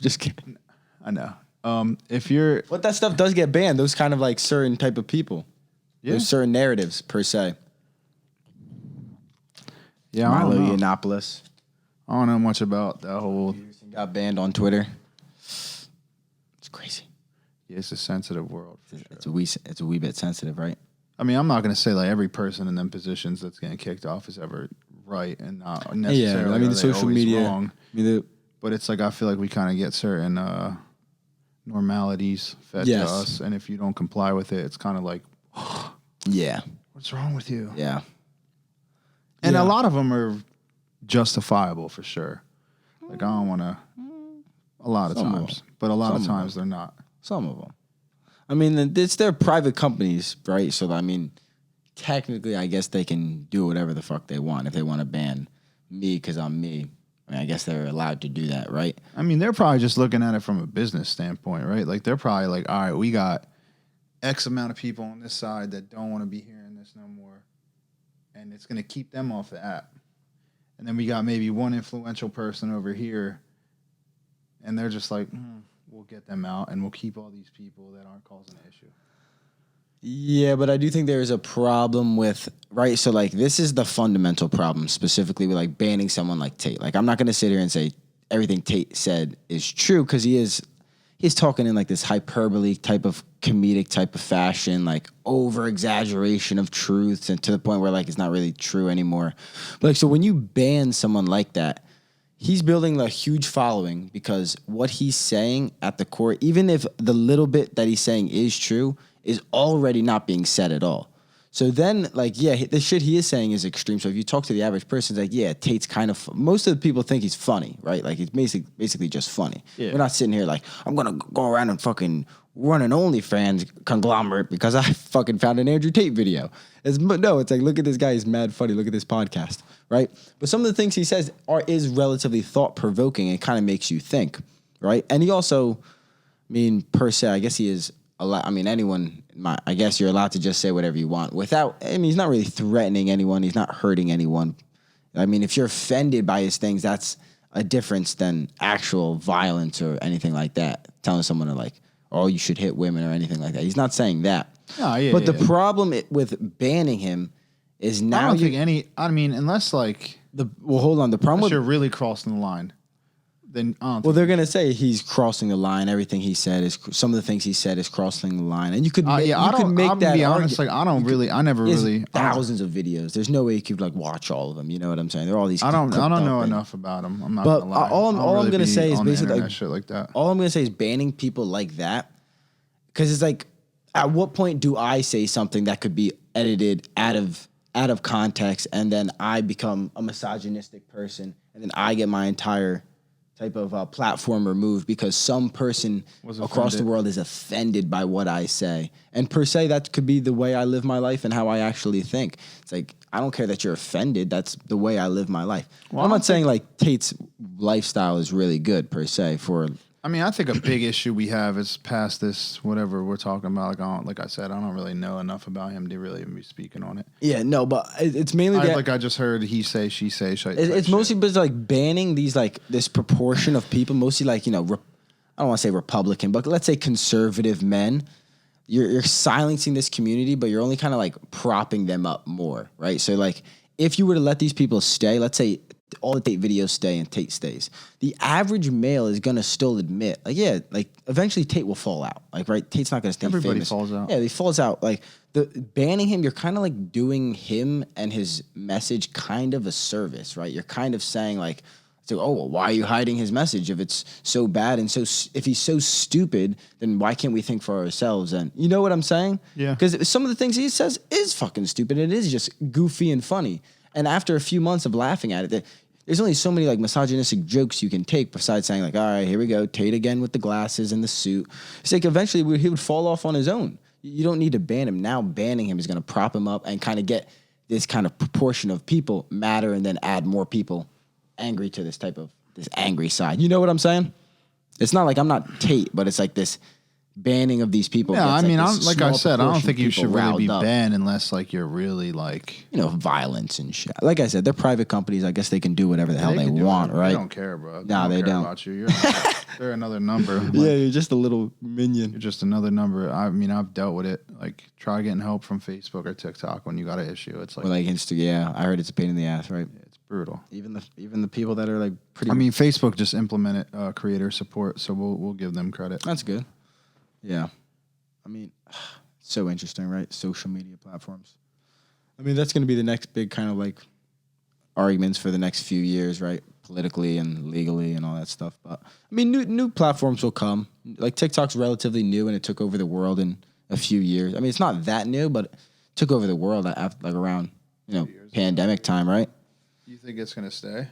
just kidding. I know. If you're, but that stuff does get banned. Those kind of like certain type of people. Yeah. There's certain narratives per se. Yeah, Milo Yiannopoulos. I don't know much about that whole. Got banned on Twitter. It's crazy. Yeah, it's a sensitive world. It's a wee bit sensitive, right? I mean, I'm not going to say like every person in them positions that's getting kicked off is ever right and not necessarily. Yeah, I mean the social media. Wrong. But it's like I feel like we kind of get certain normalities fed to us, and if you don't comply with it, it's kind of like, yeah, what's wrong with you? Yeah, and a lot of them are justifiable for sure. Like I don't want to. A lot of times, but a lot of times they're not. Some of them. I mean, it's their private companies, right? So I mean, technically, I guess they can do whatever the fuck they want. If they want to ban me because I'm me, I mean, I guess they're allowed to do that, right? I mean, they're probably just looking at it from a business standpoint, right? Like they're probably like, all right, we got X amount of people on this side that don't want to be hearing this no more, and it's going to keep them off the app. And then we got maybe one influential person over here, and they're just like, we'll get them out, and we'll keep all these people that aren't causing an issue. Yeah, but I do think there is a problem with, right? So, like, this is the fundamental problem, specifically with, like, banning someone like Tate. Like, I'm not going to sit here and say everything Tate said is true, because he's talking in, like, this hyperbole type of comedic type of fashion, like, over-exaggeration of truths, and to the point where, like, it's not really true anymore. But, like, so when you ban someone like that, he's building a huge following because what he's saying at the core, even if the little bit that he's saying is true, is already not being said at all. So then, like, yeah, the shit he is saying is extreme. So if you talk to the average person, it's like, yeah, Tate's kind of, most of the people think he's funny, right? Like, it's basically just funny. Yeah. We're not sitting here like, I'm going to go around and fucking run an OnlyFans conglomerate because I fucking found an Andrew Tate video. No, it's like, look at this guy, he's mad funny. Look at this podcast, right? But some of the things he says is relatively thought-provoking and kind of makes you think, right? And he also, I mean, per se, I guess he is a lot. I mean, I guess you're allowed to just say whatever you want without, I mean, he's not really threatening anyone. He's not hurting anyone. I mean, if you're offended by his things, that's a difference than actual violence or anything like that. Telling someone to like, oh, you should hit women or anything like that. He's not saying that. Oh, yeah, but the problem with banning him is now I don't think any, I mean, unless like. Hold on. The problem with. You're really crossing the line. Then they're gonna say he's crossing the line. Everything he said is some of the things he said is crossing the line, and you could make that. Be honest, like I never really thousands of videos. There's no way you could like watch all of them. You know what I'm saying? There are all these. I don't know enough about him. I'm not gonna lie. All I'm gonna say is basically like, shit like that. All I'm gonna say is banning people like that, because it's like, at what point do I say something that could be edited out of context, and then I become a misogynistic person, and then I get my entire type of platform removed because some person across the world is offended by what I say. And per se, that could be the way I live my life and how I actually think. It's like, I don't care that you're offended. That's the way I live my life. Well, I'm not saying like Tate's lifestyle is really good per se for... I mean, I think a big issue we have is past this, whatever we're talking about. Like I said, I don't really know enough about him to really even be speaking on it. Yeah, no, but it's mainly I just heard he say, she say. It's mostly because like banning these like this proportion of people, mostly like, you know, I don't want to say Republican, but let's say conservative men. You're silencing this community, but you're only kind of like propping them up more, right? So like, if you were to let these people stay, let's say all the Tate videos stay and Tate stays. The average male is gonna still admit, like, yeah, like eventually Tate will fall out. Like, right, Tate's not gonna stay Everybody famous. falls out. Yeah, he falls out. Like the banning him, you're kind of like doing him and his message kind of a service, right? You're kind of saying like, oh, well, why are you hiding his message if it's so bad and so if he's so stupid, then why can't we think for ourselves? And you know what I'm saying? Yeah. Because some of the things he says is fucking stupid. It is just goofy and funny. And after a few months of laughing at it, there's only so many like misogynistic jokes you can take besides saying like, all right, here we go, Tate again with the glasses and the suit. It's like eventually he would fall off on his own. You don't need to ban him. Now banning him is going to prop him up and kind of get this kind of proportion of people matter and then add more people angry to this angry side. You know what I'm saying? It's not like I'm not Tate, but it's like this banning of these people. Yeah, I mean, like I said, I don't think you should really be up. banned unless like you're really like, violence and shit. Like I said, they're private companies. I guess they can do whatever the hell they want, right? They don't care, bro. No, they care don't. About you. They're another number. Like, yeah, you're just a little minion. You're just another number. I mean, I've dealt with it. Like, try getting help from Facebook or TikTok when you got an issue. It's like, or like Instagram. Yeah, I heard it's a pain in the ass, right? It's brutal. Even the people that are like pretty. I mean, Facebook just implemented creator support, so we'll give them credit. That's good. Yeah. I mean, so interesting, right? Social media platforms. I mean, that's going to be the next big kind of like arguments for the next few years, right? Politically and legally and all that stuff. But I mean, new platforms will come. Like TikTok's relatively new and it took over the world in a few years. I mean, it's not that new, but it took over the world after, like around, pandemic time, right? You think it's going to stay?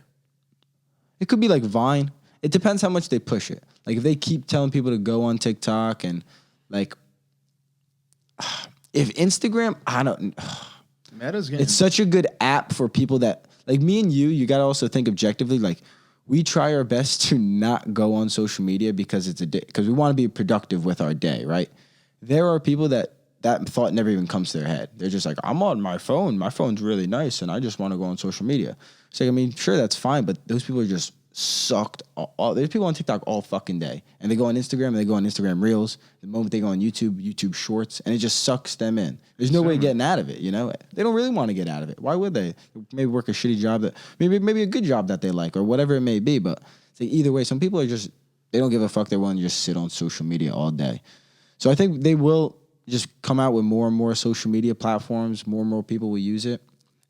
It could be like Vine. It depends how much they push it. Like if they keep telling people to go on TikTok and like, if Instagram, I don't. Meta's getting. It's such a good app for people that like me and you. You got to also think objectively. Like we try our best to not go on social media because it's a day because we want to be productive with our day, right? There are people that thought never even comes to their head. They're just like, I'm on my phone. My phone's really nice, and I just want to go on social media. It's like, I mean, sure, that's fine, but those people are just sucked. There's people on TikTok all fucking day, and they go on Instagram and they go on Instagram Reels. The moment they go on YouTube Shorts, and it just sucks them in. There's no way getting out of it. They don't really want to get out of it. Why would they? Maybe work a shitty job maybe a good job that they like or whatever it may be. But it's like either way, some people are just they don't give a fuck. They're willing to just sit on social media all day. So I think they will just come out with more and more social media platforms. More and more people will use it,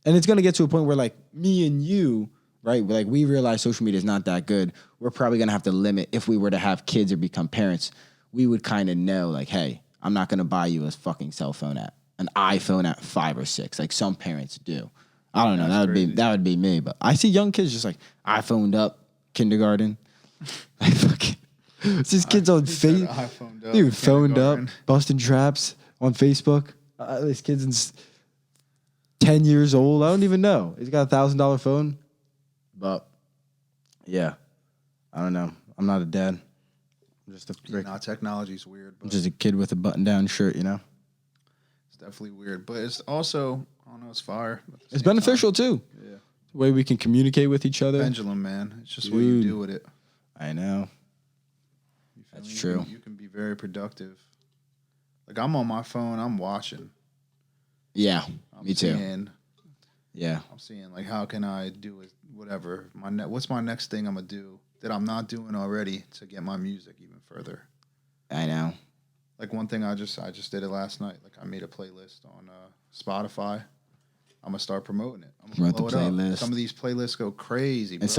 and it's gonna get to a point where like me and you. Right? Like we realize social media is not that good. We're probably going to have to limit if we were to have kids or become parents. We would kind of know like, hey, I'm not going to buy you a fucking cell phone app, an iPhone at 5 or 6. Like some parents do. I don't know. That would be me. But I see young kids just like iPhoned up, kindergarten. Like fucking, it's these kids on Facebook. Dude, phoned up, busting traps on Facebook. These kids in 10 years old. I don't even know. He's got $1,000 phone. But, yeah, I don't know. I'm not a dad. I'm just technology's weird. But I'm just a kid with a button-down shirt, It's definitely weird. But it's also, I don't know, it's fire. It's beneficial, too. Yeah. It's the way we can communicate with each other. Pendulum, man. It's just what you do with it. I know. That's true. You can be very productive. Like, I'm on my phone. I'm watching. Yeah, me too. Yeah. I'm seeing, like, how can I do it, whatever. What's my next thing I'm going to do that I'm not doing already to get my music even further? I know. Like, one thing I just did it last night. Like, I made a playlist on Spotify. I'm going to start promoting it. I'm going to blow it up. Some of these playlists go crazy, bro. And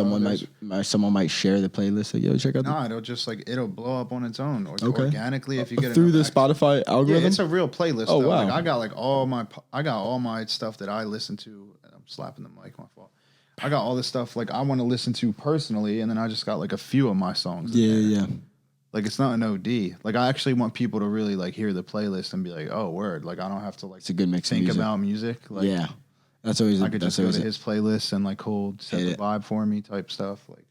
someone might share the playlist. Like, yo, check out it'll just, like, it'll blow up on its own. Or organically if you get through the Spotify algorithm? Yeah, it's a real playlist. Oh, though. wow. Like, I got all my stuff that I listen to. I'm slapping the mic, my fault. I got all this stuff like I want to listen to personally, and then I just got like a few of my songs. Yeah. Like it's not an OD. Like I actually want people to really like hear the playlist and be like, "Oh, word!" Like I don't have to like it's a good mix think of music. about music. Like, yeah, that's always. I could just go to his playlist and like hold set the vibe for me type stuff. Like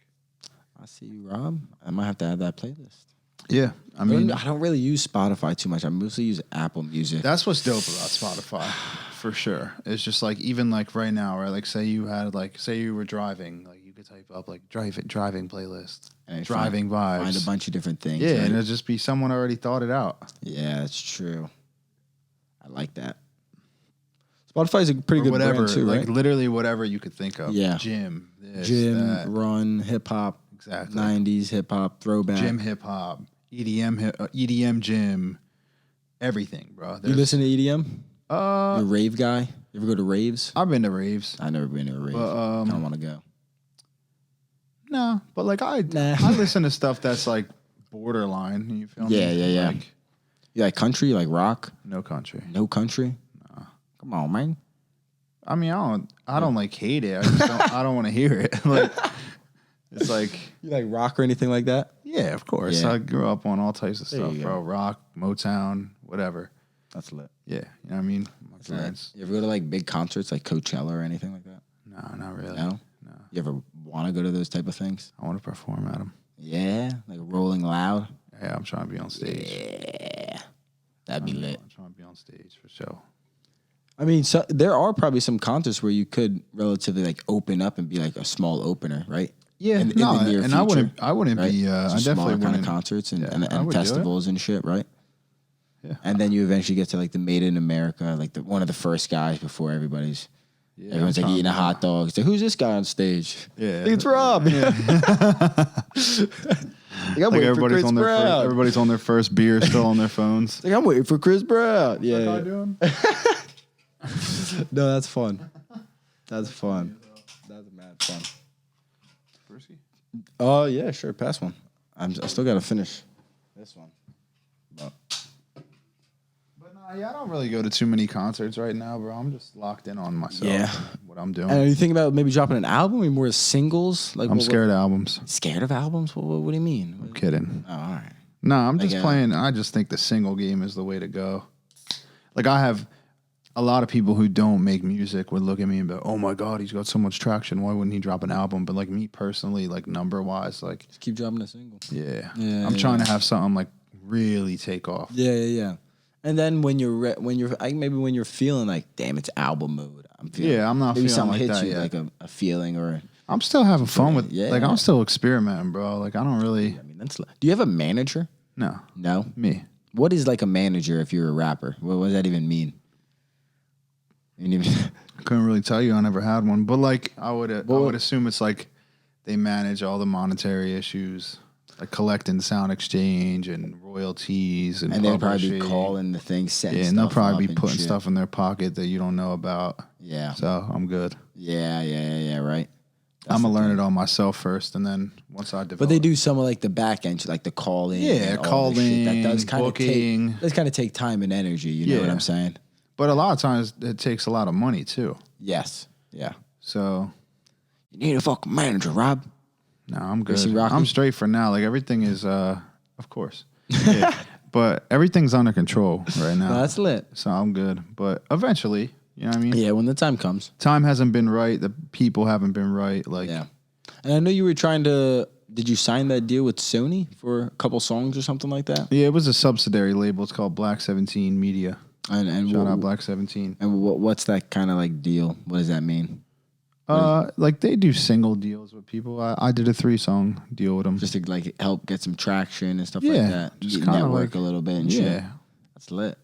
I see you, Rob. I might have to add that playlist. Yeah, I mean, I don't really use Spotify too much. I mostly use Apple Music. That's what's dope about Spotify, for sure. It's just like even like right now, right? Like say you were driving, like you could type up like driving playlist, and driving vibes, find a bunch of different things. Yeah, right? and it'll just be someone already thought it out. Yeah, that's true. I like that. Spotify is a pretty good whatever, brand too, right? like literally whatever you could think of. Yeah. Gym, this, Gym, that. run, hip hop, Exactly. 90s hip hop, throwback. Gym hip hop, EDM gym, everything, bro. You listen to EDM? You're a rave guy? You ever go to raves? I've been to raves. I've never been to a rave. But, I don't want to go. No, but like I listen to stuff that's like borderline. You feel me? Yeah. Like, You like country, like rock? no country. No country? Nah. Come on, man. I mean, I don't like hate it. I just don't, I don't want to hear it. Like, it's like, You like rock or anything like that? yeah, of course. Yeah. I grew up on all types of There stuff, you bro. go. Rock, Motown, whatever. That's lit. Yeah, you know what I mean? My That's lit. parents. You ever go to like big concerts like Coachella or anything like that? No, not really. No? No. You ever want to go to those type of things? I want to perform at them. Yeah, like Rolling Loud. Yeah, I'm trying to be on stage. Yeah, that'd be lit. I'm trying to be on stage for sure. I mean, so there are probably some concerts where you could relatively like open up and be like a small opener, right? Yeah, in the near and future, I wouldn't right? be. Some I definitely smaller kind of wouldn't. concerts and, Yeah, and, I and would do it. festivals and shit, right? Yeah. And then you eventually get to like the Made in America, like one of the first guys before everybody's. Yeah, Everyone's I'm like eating a trying to- hot dog. It's like, who's this guy on stage? Yeah, It's Rob. Like, I'm like waiting for everybody's Chris on their Brown. everybody's on their first beer, still on their phones. Like, I'm waiting for Chris Brown. Yeah. doing? No, that's fun. That's fun. That's mad fun. Oh, yeah, sure. Pass one. I still got to finish this one. But But nah, yeah, I don't really go to too many concerts right now, bro. I'm just locked in on myself. Yeah. What I'm doing. and are you thinking about maybe dropping an album or more singles? Like, I'm scared of albums. Scared of albums? What do you mean? I'm kidding. Oh, all right. No, I'm just Like, playing. I just think the single game is the way to go. Like, I have a lot of people who don't make music would look at me and be like, oh my God, he's got so much traction. Why wouldn't he drop an album? But like me personally, like number wise, like, Just keep dropping a single. yeah. Yeah, I'm yeah, trying to have something like really take off. Yeah. And then when you're maybe when you're feeling like, damn, it's album mode. I'm feeling. Yeah, I'm not maybe feeling something like hits that you yet. like a feeling or. I'm still having fun with, Yeah. like, I'm still experimenting, bro. Like, I don't really, I mean, do you have a manager? no, No. me. What is like a manager if you're a rapper? What does that even mean? You didn't even- I couldn't really tell you. I never had one, but like, I would assume it's like they manage all the monetary issues, like collecting sound exchange and royalties and they'll probably be publishing. calling the thing, setting Yeah, and they'll stuff probably up be and putting shit. stuff in their pocket that you don't know about. Yeah. So I'm good. Yeah, right. I'm gonna learn it all myself first, and then once I develop. But they do some of like the back end, like the calling. Yeah, and all this shit. That calling, does kind of booking. take. Does kind of take time and energy. You know what Yeah. I'm saying? But a lot of times it takes a lot of money too. Yes. Yeah. So You need a fucking manager, Rob. no, I'm good. see Rocky? I'm straight for now. Like everything is, of course, yeah. But everything's under control right now. No, that's lit. So I'm good. But eventually, you know what I mean? Yeah, when the time comes. Time hasn't been right. The people haven't been right. Like, Yeah. And I know you were trying to. Did you sign that deal with Sony for a couple songs or something like that? yeah, it was a subsidiary label. It's called Black 17 Media. And Shout out Black 17. And what's that kind of like deal? What does that mean? Like they do single deals with people. I did a 3-song deal with them. Just to like help get some traction and stuff Yeah, like that. just Get kinda network like- a little bit and shit. Yeah. That's lit.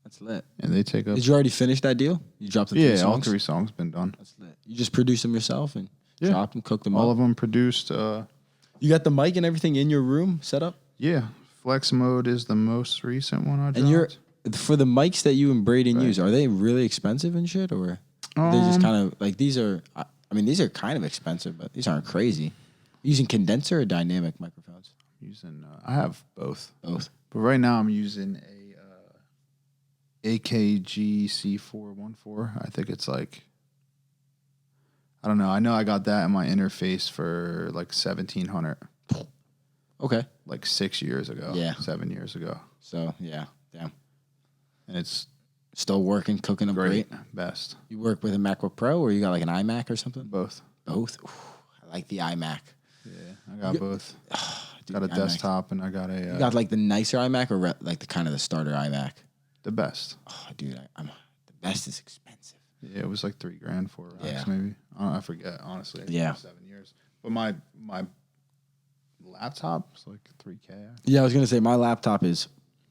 That's lit. And they take up. Did you already finish that deal? You dropped the 3 Yeah, songs? all 3 songs been done. That's lit. You just produce them yourself and Yeah. drop them, cook them All up. of them produced. You got the mic and everything in your room set up? Yeah, Flex Mode is the most recent one I dropped. And for the mics that you and Braden use, are they really expensive and shit, or they just kind of like these are? I mean, these are kind of expensive, but these aren't crazy. Using condenser or dynamic microphones? using. I have both, Both. but right now I'm using a AKG C414. I think it's like. I don't know. I know I got that in my interface for like 1,700. Okay. Like 6 years ago. Yeah. 7 years ago. So yeah, damn. And it's Still working, cooking up great. best. You work with a MacBook Pro, or you got like an iMac or something? Both. Both. Ooh, I like the iMac. Yeah, I got both. Dude, Got a iMac. desktop and I got a You got like the nicer iMac, or like the kind of the starter iMac? the best. Oh, dude, I'm the best is expensive. Yeah, it was like $3,000, $4 Yeah. maybe. I forget honestly. Yeah. 7 years. But my laptop is like $3,000. Yeah, I was gonna say my laptop is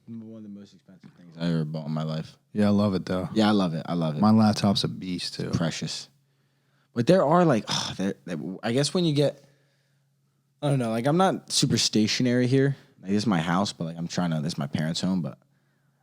one of the most expensive things I ever bought in my life. Yeah, I love it though. Yeah, I love it. I love it. My laptop's a beast too. Precious. But there are like, I guess when you get, I don't know, like I'm not super stationary here. Like this is my house, but like this is my parents' home, but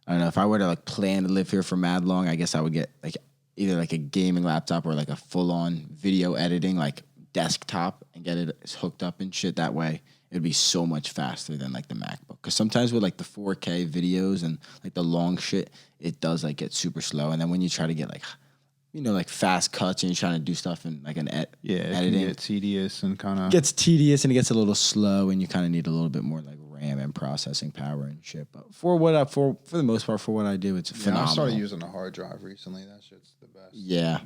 I don't know, if I were to like plan to live here for mad long, I guess I would get like either like a gaming laptop or like a full on video editing like desktop and get it hooked up and shit. That way it'd be so much faster than like the MacBook. Because sometimes with like the 4K videos and like the long shit, it does like get super slow. And then when you try to get like, like fast cuts and you're trying to do stuff in like editing, it gets tedious and kind of gets tedious and it gets a little slow and you kind of need a little bit more like RAM and processing power and shit. But for the most part, for what I do, it's phenomenal. I started using a hard drive recently. That shit's the best. Yeah.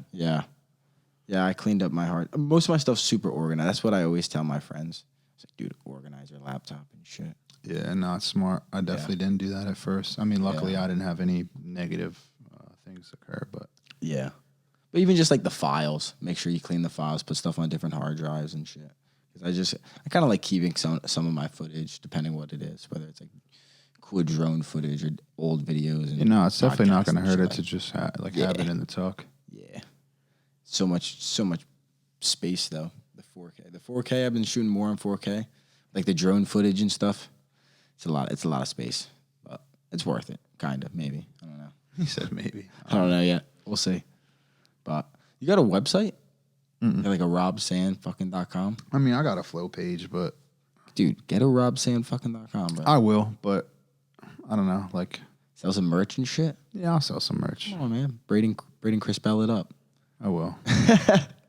I cleaned up my hard. Most of my stuff's super organized. That's what I always tell my friends. It's like, dude, organize your laptop and shit. Yeah, not smart. I definitely didn't do that at first. I mean, luckily I didn't have any negative things occur, but yeah. But even just like the files, make sure you clean the files, put stuff on different hard drives and shit. Because I kind of like keeping some of my footage, depending what it is, whether it's like cool drone footage or old videos. And it's definitely not going to hurt it to just have it in the tuck. Yeah. So much space though. The 4K, I've been shooting more in 4K, like the drone footage and stuff. It's a lot of space, but it's worth it. Kind of, maybe. I don't know. He said maybe. I don't know yet. We'll see. But you got a website? Like a robsan.com? I mean, I got a flow page, but dude, get a robsan.com, bro. I will, but I don't know, like sell some merch and shit. Yeah, I'll sell some merch. Come on, man. Braden Crispell it up. I will.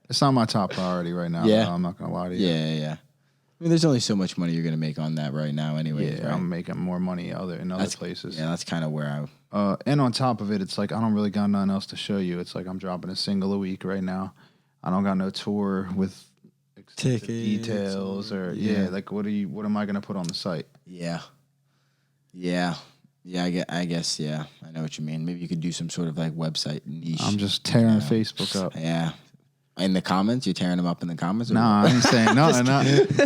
It's not my top priority right now. Yeah, though, I'm not gonna lie to you. Yeah. I mean, there's only so much money you're gonna make on that right now, anyway. Yeah, right? I'm making more money in other places. Yeah, that's kind of where and on top of it, it's like I don't really got nothing else to show you. It's like I'm dropping a single a week right now. I don't got no tour with extensive details or like what am I gonna put on the site? Yeah. I guess I know what you mean. Maybe you could do some sort of like website niche. I'm just tearing Facebook up. Yeah. In the comments, you're tearing them up in the comments. Nah, I ain't saying no.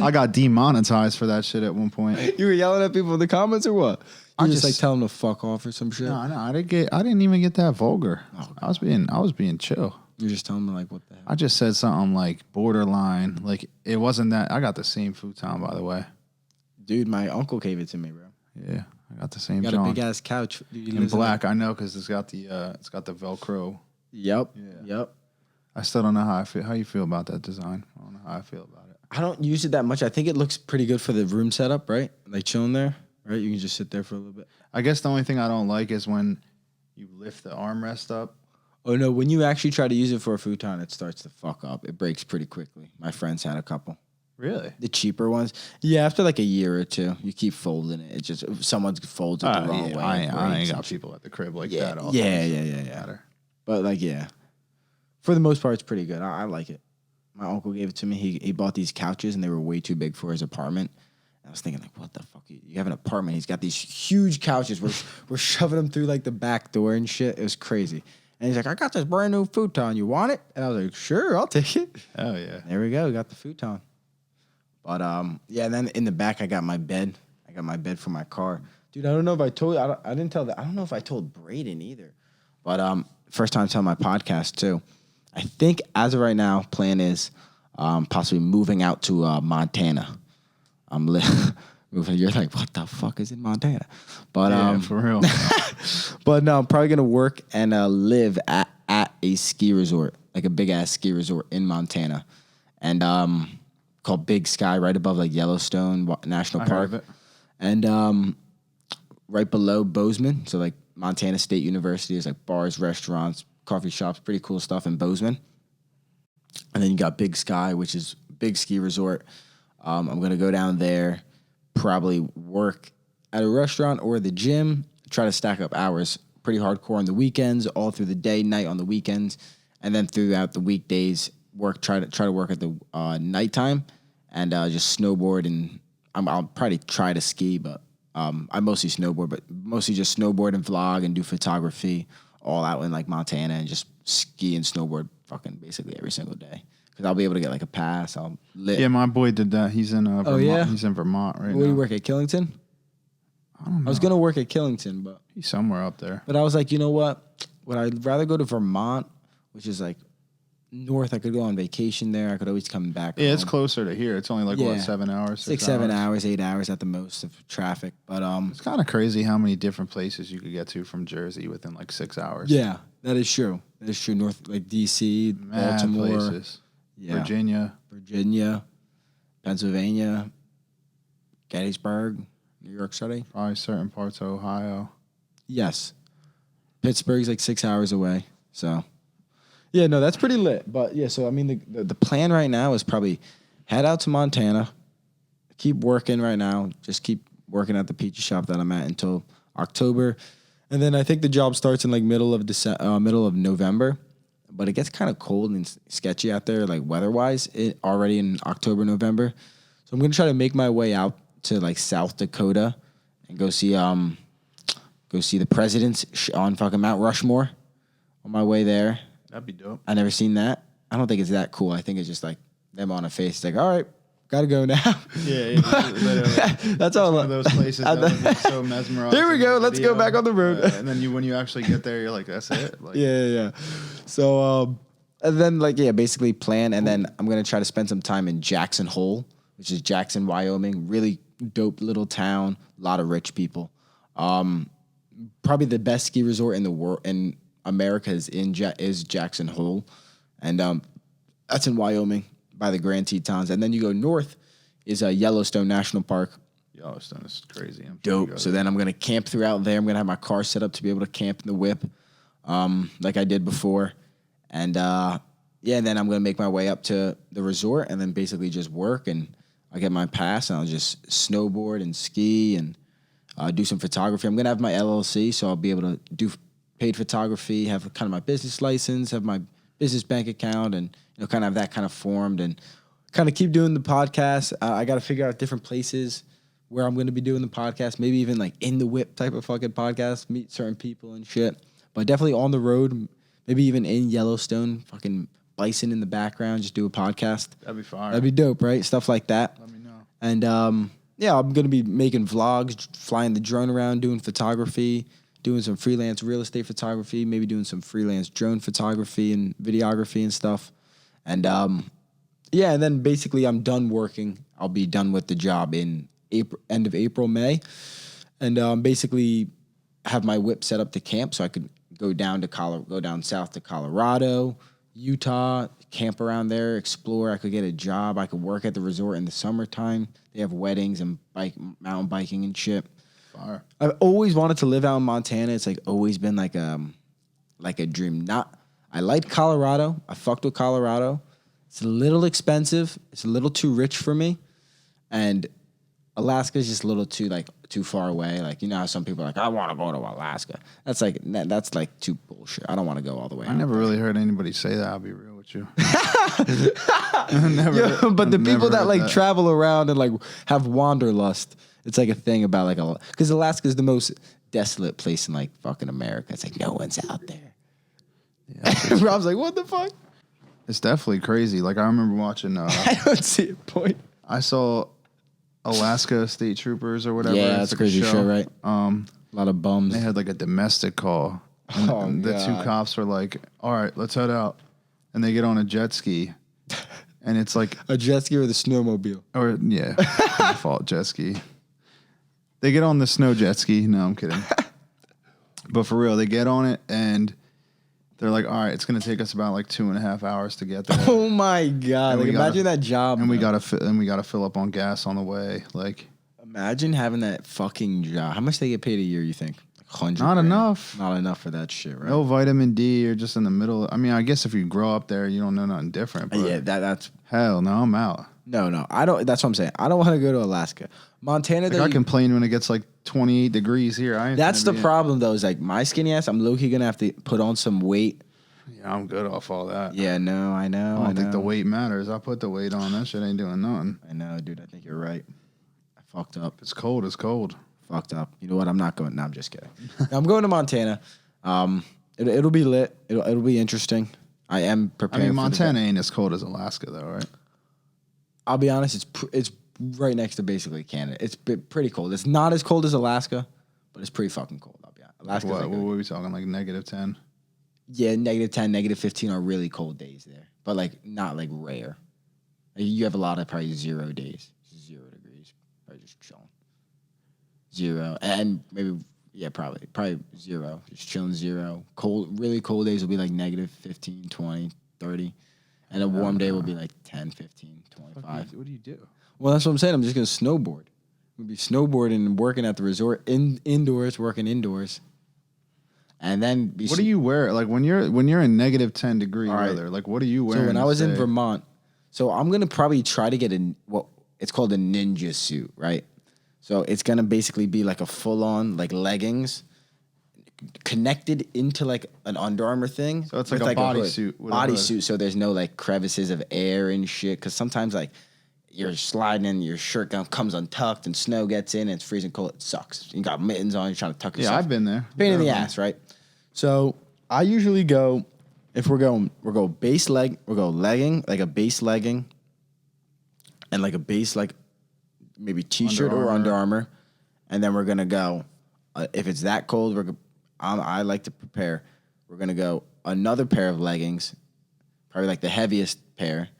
I got demonetized for that shit at one point. You were yelling at people in the comments or what? You just like tell them to fuck off or some shit. No, I didn't even get that vulgar. Oh, I was being chill. You're just telling them like what the hell? I just said something like borderline. Like it wasn't that. I got the same futon, by the way. Dude, my uncle gave it to me, bro. Yeah, I got the same. You got a big ass couch. In black, I know, because it's got the Velcro. Yep. Yeah. Yep. I still don't know how I feel. How you feel about that design? I don't know how I feel about it. I don't use it that much. I think it looks pretty good for the room setup, right? Like chilling there, right? You can just sit there for a little bit. I guess the only thing I don't like is when you lift the armrest up. Oh, no. When you actually try to use it for a futon, it starts to fuck up. It breaks pretty quickly. My friends had a couple. Really? The cheaper ones. Yeah, after like a year or two, you keep folding it. It just, someone folds it the wrong way. I ain't got people at the crib like that. Yeah. But like, yeah. For the most part, it's pretty good. I like it. My uncle gave it to me. He bought these couches, and they were way too big for his apartment. I was thinking, like, what the fuck? You have an apartment. He's got these huge couches. We're shoving them through, like, the back door and shit. It was crazy. And he's like, I got this brand new futon. You want it? And I was like, sure, I'll take it. Oh, yeah. There we go. We got the futon. But, yeah, and then in the back, I got my bed. I got my bed for my car. Dude, I don't know if I told you. I didn't tell that. I don't know if I told Braden either. But first time telling my podcast, too. I think as of right now, plan is possibly moving out to Montana. I'm moving. You're like, what the fuck is in Montana? But yeah, for real. But no, I'm probably gonna work and live at a ski resort, like a big ass ski resort in Montana, and called Big Sky, right above like Yellowstone National Park, and right below Bozeman. So like Montana State University is like bars, restaurants, coffee shops, pretty cool stuff in Bozeman. And then you got Big Sky, which is big ski resort. I'm going to go down there, probably work at a restaurant or the gym, try to stack up hours pretty hardcore on the weekends, all through the day, night on the weekends, and then throughout the weekdays, try to work at the nighttime and just snowboard. And I'll probably try to ski, but I mostly snowboard, but mostly just snowboard and vlog and do photography all out in like Montana and just ski and snowboard fucking basically every single day. Because I'll be able to get like a pass. Yeah, my boy did that. He's in Vermont. He's in Vermont right now. Where do you work at, Killington? I don't know. I was gonna work at Killington, but He's somewhere up there. I was like, you know what? Would I rather go to Vermont, which is like north? I could go on vacation there. I could always come back. Yeah, home. it's closer to here. It's only like what, 7 hours? 7 hours, 8 hours at the most of traffic. But it's kind of crazy how many different places you could get to from Jersey within like 6 hours. Yeah, that is true. That is true. North, like DC, Mad Baltimore, places. yeah. Virginia, Pennsylvania, Gettysburg, New York City. Probably certain parts of Ohio. Yes, Pittsburgh's like 6 hours away. So, yeah, no, that's pretty lit. But yeah, so I mean, the plan right now is probably head out to Montana, keep working right now, just keep working at the pizza shop that I'm at until October, and then I think the job starts in like middle of November. But it gets kind of cold and sketchy out there, like weather-wise, already in October, November. So I'm gonna try to make my way out to like South Dakota and go see the presidents on fucking Mount Rushmore. On my way there, That'd be dope. I never seen that. I don't think it's that cool. I think it's just like them on a face. It's like, all right, gotta go now. Yeah, literally. That's all. One of those places that would be so mesmerizing. Here we go. Let's go back on the road. And then when you actually get there, you're like, that's it. Like, yeah. So, and then basically plan, and then I'm gonna try to spend some time in Jackson Hole, which is Jackson, Wyoming. Really dope little town. A lot of rich people. Probably the best ski resort in the world in America is Jackson Hole, and that's in Wyoming by the Grand Tetons. And then you go north is Yellowstone National Park. Yellowstone is crazy. Dope. So then I'm going to camp throughout there. I'm going to have my car set up to be able to camp in the whip like I did before. And, and then I'm going to make my way up to the resort and then basically just work. And I'll get my pass and I'll just snowboard and ski and do some photography. I'm going to have my LLC, so I'll be able to do paid photography, have kind of my business license, have my business bank account, and kind of have that kind of formed and kind of keep doing the podcast. I got to figure out different places where I'm going to be doing the podcast, maybe even like in the whip type of fucking podcast, meet certain people and shit. But definitely on the road, maybe even in Yellowstone, fucking bison in the background, just do a podcast. That'd be fire. That'd be dope, right? Stuff like that. Let me know. And I'm going to be making vlogs, flying the drone around, doing photography, doing some freelance real estate photography, maybe doing some freelance drone photography and videography and stuff. And and then basically I'm done working. I'll be done with the job in end of April, May. And basically have my whip set up to camp so I could go down south to Colorado, Utah, camp around there, explore. I could get a job. I could work at the resort in the summertime. They have weddings and mountain biking and shit. Fire. I've always wanted to live out in Montana. It's like always been like a dream. I like Colorado. I fucked with Colorado. It's a little expensive. It's a little too rich for me. And Alaska is just a little too far away. Like, how some people are like, I want to go to Alaska. That's like too bullshit. I don't want to go all the way. I never really heard anybody say that. I'll be real with you. But the people that like travel around and like have wanderlust, it's like a thing about like because Alaska is the most desolate place in like fucking America. It's like no one's out there. Yeah, Rob's like, what the fuck? It's definitely crazy. Like I remember watching. I don't see a point. I saw Alaska State Troopers or whatever. Yeah, that's crazy shit, right? A lot of bums. They had like a domestic call. And the two cops were like, "All right, let's head out," and they get on a jet ski, and it's like a jet ski or the snowmobile. Or default jet ski. They get on the snow jet ski. No, I'm kidding. But for real, they get on it and they're like, all right, it's going to take us about like 2.5 hours to get there. Oh my God. Like imagine that job. And we got to fill up on gas on the way. Like imagine having that fucking job. How much they get paid a year, you think? Like 100 Not grand? enough. Not enough for that shit, right? No vitamin D. You're just in the middle. I mean, I guess if you grow up there, you don't know nothing different. But yeah, that's... Hell no, I'm out. No, I don't. That's what I'm saying. I don't want to go to Alaska. Montana, like I complain when it gets like 28 degrees here. That's the problem, though, is like my skinny ass, I'm low-key going to have to put on some weight. Yeah, I'm good off all that. Yeah, no, I know. I don't think the weight matters. I put the weight on. That shit ain't doing nothing. I know, dude. I think you're right. I fucked up. It's cold. It's cold. Fucked up. You know what? I'm not going. No, I'm just kidding. I'm going to Montana. It'll be lit. It'll be interesting. I am prepared. I mean, Montana ain't as cold as Alaska, though, right? I'll be honest. It's right next to basically Canada. It's pretty cold. It's not as cold as Alaska, but it's pretty fucking cold. I'll be honest. Alaska's what were we talking? Like -10? Yeah, -10, -15 are really cold days there, but like not like rare. Like, you have a lot of probably 0 days, 0 degrees, probably just chilling. 0, and maybe probably 0, just chilling 0. Cold, really cold days will be like -15, 20, 30, and a warm day will be like 10, 15, 25. What do you do? Well, that's what I'm saying. I'm just gonna snowboard. We'll be snowboarding and working at the resort indoors, working indoors. And then what do you wear? Like when you're in -10 degree weather, like what are you wearing? So when I was in Vermont, so I'm gonna probably try to get what it's called a ninja suit, right? So it's gonna basically be like a full on like leggings connected into like an Under Armour thing. So it's like a bodysuit. Bodysuit, so there's no like crevices of air and shit. Because sometimes like you're sliding in, your shirt comes untucked and snow gets in and it's freezing cold. It sucks. You got mittens on, you're trying to tuck yourself. Yeah, I've been there. Pain in the ass, right? So I usually go, if we'll go base leg, we'll go legging, like a base legging, and like a base like maybe t-shirt or Under Armour, and then we're gonna go. If it's that cold, I like to prepare. We're gonna go another pair of leggings, probably like the heaviest pair,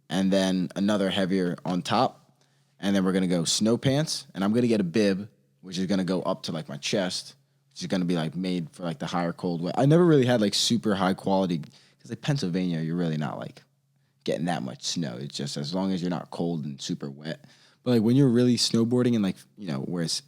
and then another heavier on top, and then we're gonna go snow pants, and I'm gonna get a bib, which is gonna go up to like my chest, which is gonna be like made for like the higher cold weather. I never really had like super high quality because like Pennsylvania, you're really not like getting that much snow. It's just as long as you're not cold and super wet. But like when you're really snowboarding and like where it's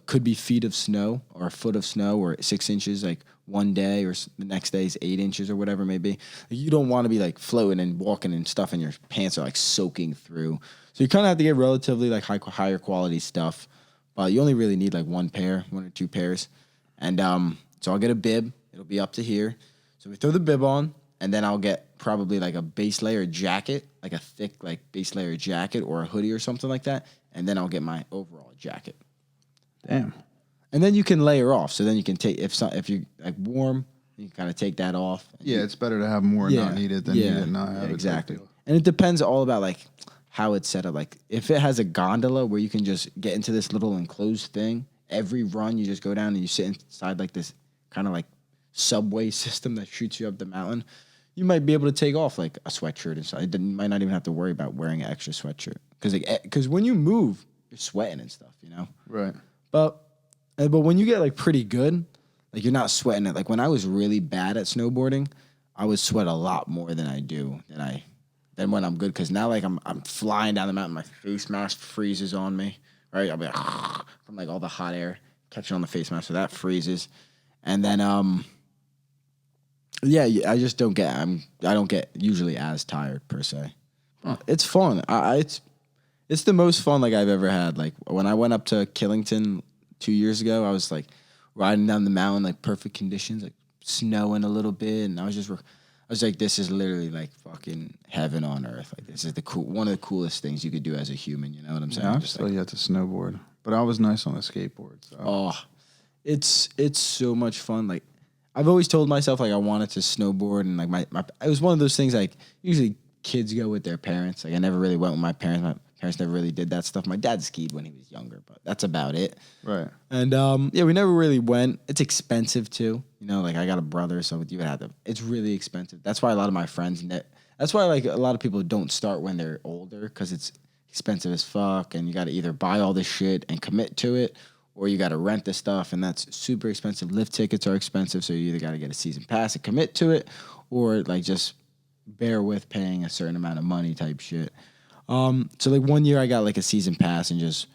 could be feet of snow or a foot of snow or 6 inches like one day or the next day is 8 inches or whatever it may be. Like, you don't want to be like floating and walking and stuff and your pants are like soaking through. So you kind of have to get relatively like higher quality stuff. But you only really need like one or two pairs. And so I'll get a bib. It'll be up to here. So we throw the bib on, and then I'll get probably like a base layer jacket, like a thick like base layer jacket or a hoodie or something like that. And then I'll get my overall jacket. Damn. And then you can layer off. So then you can take if you're like warm, you can kind of take that off. Yeah, it's better to have more not needed than needed not have it. Exactly. And it depends all about like how it's set up. Like if it has a gondola where you can just get into this little enclosed thing, every run you just go down and you sit inside like this kind of like subway system that shoots you up the mountain, you might be able to take off like a sweatshirt and stuff. You might not even have to worry about wearing an extra sweatshirt because when you move, you're sweating and stuff, Right. But when you get like pretty good, like you're not sweating it. Like when I was really bad at snowboarding, I would sweat a lot more than I do than when I'm good. Because now like I'm flying down the mountain, my face mask freezes on me. Right, I'll be like from like all the hot air catching on the face mask, so that freezes. And then I just don't get usually as tired per se. It's fun. It's the most fun like I've ever had. Like when I went up to Killington 2 years ago, I was like riding down the mountain, like perfect conditions, like snowing a little bit, and I was like, this is literally like fucking heaven on earth. Like this is one of the coolest things you could do as a human. You know what I'm saying? Yeah, I've still yet to snowboard, but I was nice on the skateboard. So. Oh, it's so much fun. Like I've always told myself like I wanted to snowboard, and like it was one of those things like usually kids go with their parents. Like I never really went with my parents. My parents never really did that stuff. My dad skied when he was younger, but that's about it. Right. And we never really went. It's expensive too. Like I got a brother, so you would have to. It's really expensive. That's why a lot of my friends. That's why like a lot of people don't start when they're older because it's expensive as fuck, and you got to either buy all this shit and commit to it, or you got to rent the stuff, and that's super expensive. Lift tickets are expensive, so you either got to get a season pass and commit to it, or like just bear with paying a certain amount of money type shit. So like one year I got like a season pass and just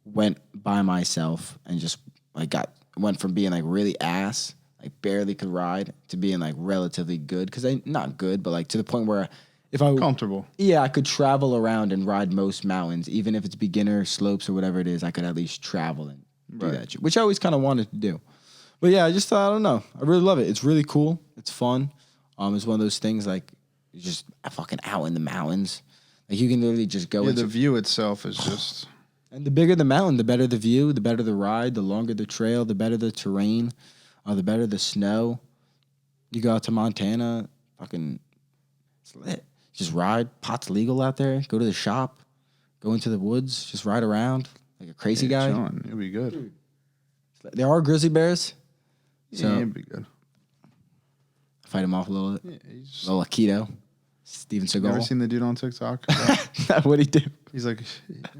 went by myself and just like went from being like really ass, like barely could ride, to being like relatively good. Cause not good, but like to the point where if I comfortable. Yeah, I could travel around and ride most mountains, even if it's beginner slopes or whatever it is, I could at least travel and do that shit, which I always kind of wanted to do. But yeah, I just thought, I don't know. I really love it. It's really cool. It's fun. It's one of those things like you're just fucking out in the mountains. Like you can literally just go. Yeah, the view itself is just. And the bigger the mountain, the better the view, the better the ride, the longer the trail, the better the terrain, the better the snow. You go out to Montana, fucking, it's lit. Just ride. Pot's legal out there. Go to the shop. go into the woods, just ride around like a crazy guy. Chilling. It'll be good. There are grizzly bears. So it'll be good. Fight him off a little bit. Yeah, he's A little Aikido. Steven Seagal. Ever seen the dude on TikTok? What'd he do? He's like,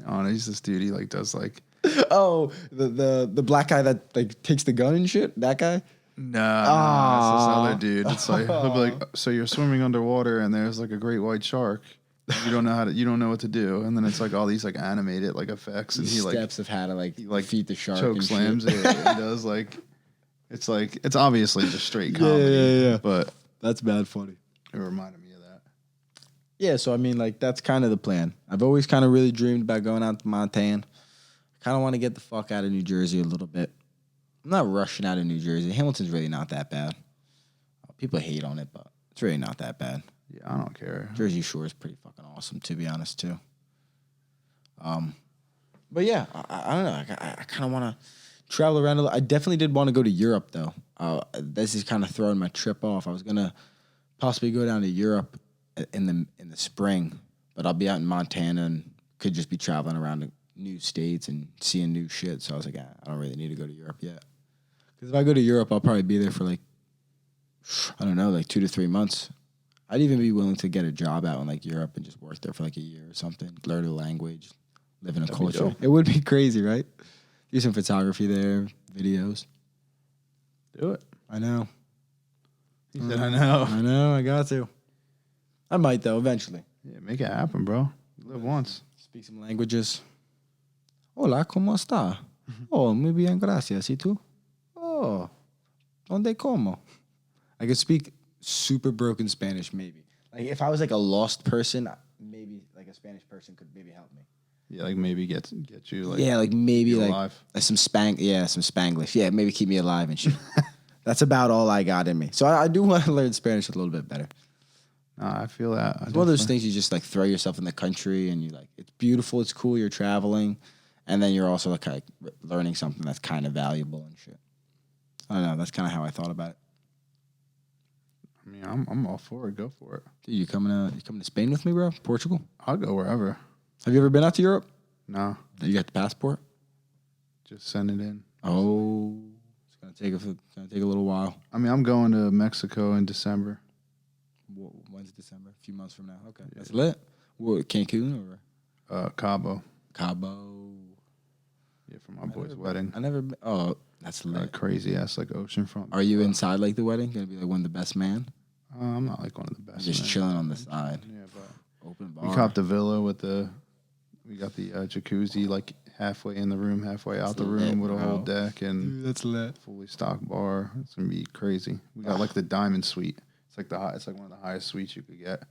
I don't know, he's this dude. He like does like, Oh, the black guy that like takes the gun and shit. That guy. nah, it's this other dude. It's like he'll be like, so you're swimming underwater and there's like a great white shark. You don't know what to do, and then it's like all these like animated like effects, and he like steps of how to like feed the shark. Choke and slams shit. it. He does like it's obviously just straight comedy. Yeah. But That's bad funny. it reminded me of that. Yeah, so I mean, like that's kind of the plan. I've always kind of really dreamed about going out to Montana. I kind of want to get the fuck out of New Jersey a little bit. I'm not rushing out of New Jersey. Hamilton's really not that bad. People hate on it, but it's really not that bad. Yeah, I don't care. Jersey Shore is pretty fucking awesome, to be honest, too. But yeah, I don't know. I kind of want to travel around a little. I definitely did want to go to Europe, though. This is kind of throwing my trip off. I was gonna possibly go down to Europe in the spring, but I'll be out in Montana and could just be traveling around the new states and seeing new shit. So I was like, I don't really need to go to Europe yet. Because if I go to Europe, I'll probably be there for like, I don't know, like 2 to 3 months. I'd even be willing to get a job out in like Europe and just work there for like a year or something, learn the language, live in a culture. It would be crazy, right? Do some photography there, videos. Do it. I know. He said, I know. I know. I got to. I might though eventually. Yeah, make it happen, bro. You live once. Speak some languages. Hola, ¿cómo está? Oh, muy bien, gracias. ¿Y tú? Oh, ¿dónde como? I could speak super broken Spanish, maybe. Like if I was like a lost person, maybe like a Spanish person could maybe help me. Yeah, like maybe get you like like maybe like alive. some Spanglish. Yeah, maybe keep me alive and shit. That's about all I got in me. So I do want to learn Spanish a little bit better. I feel that. It's one of those things you just like throw yourself in the country and you like it's beautiful, it's cool, you're traveling, and then you're also like learning something that's kind of valuable and shit. I don't know. That's kind of how I thought about it. I mean, I'm all for it. Go for it. Dude, you coming to Spain with me, bro? Portugal? I'll go wherever. Have you ever been out to Europe? No. You got the passport? Just send it in. Oh, it's gonna take a little while. I mean, I'm going to Mexico in December. When's December? A few months from now. Okay, yeah. That's lit. What, Cancun or? Cabo. Cabo. Yeah, for my boy's wedding. I never been. Oh, that's lit. Crazy ass like oceanfront. Are you inside like the wedding? Gonna be like one of the best man? I'm not like one of the best. Just chilling on the side. Yeah, but open bar. We copped the villa with we got the jacuzzi like halfway in the room, halfway out the room with a whole deck and dude, that's lit. Fully stocked bar. It's gonna be crazy. We got like the diamond suite. It's like it's like one of the highest suites you could get.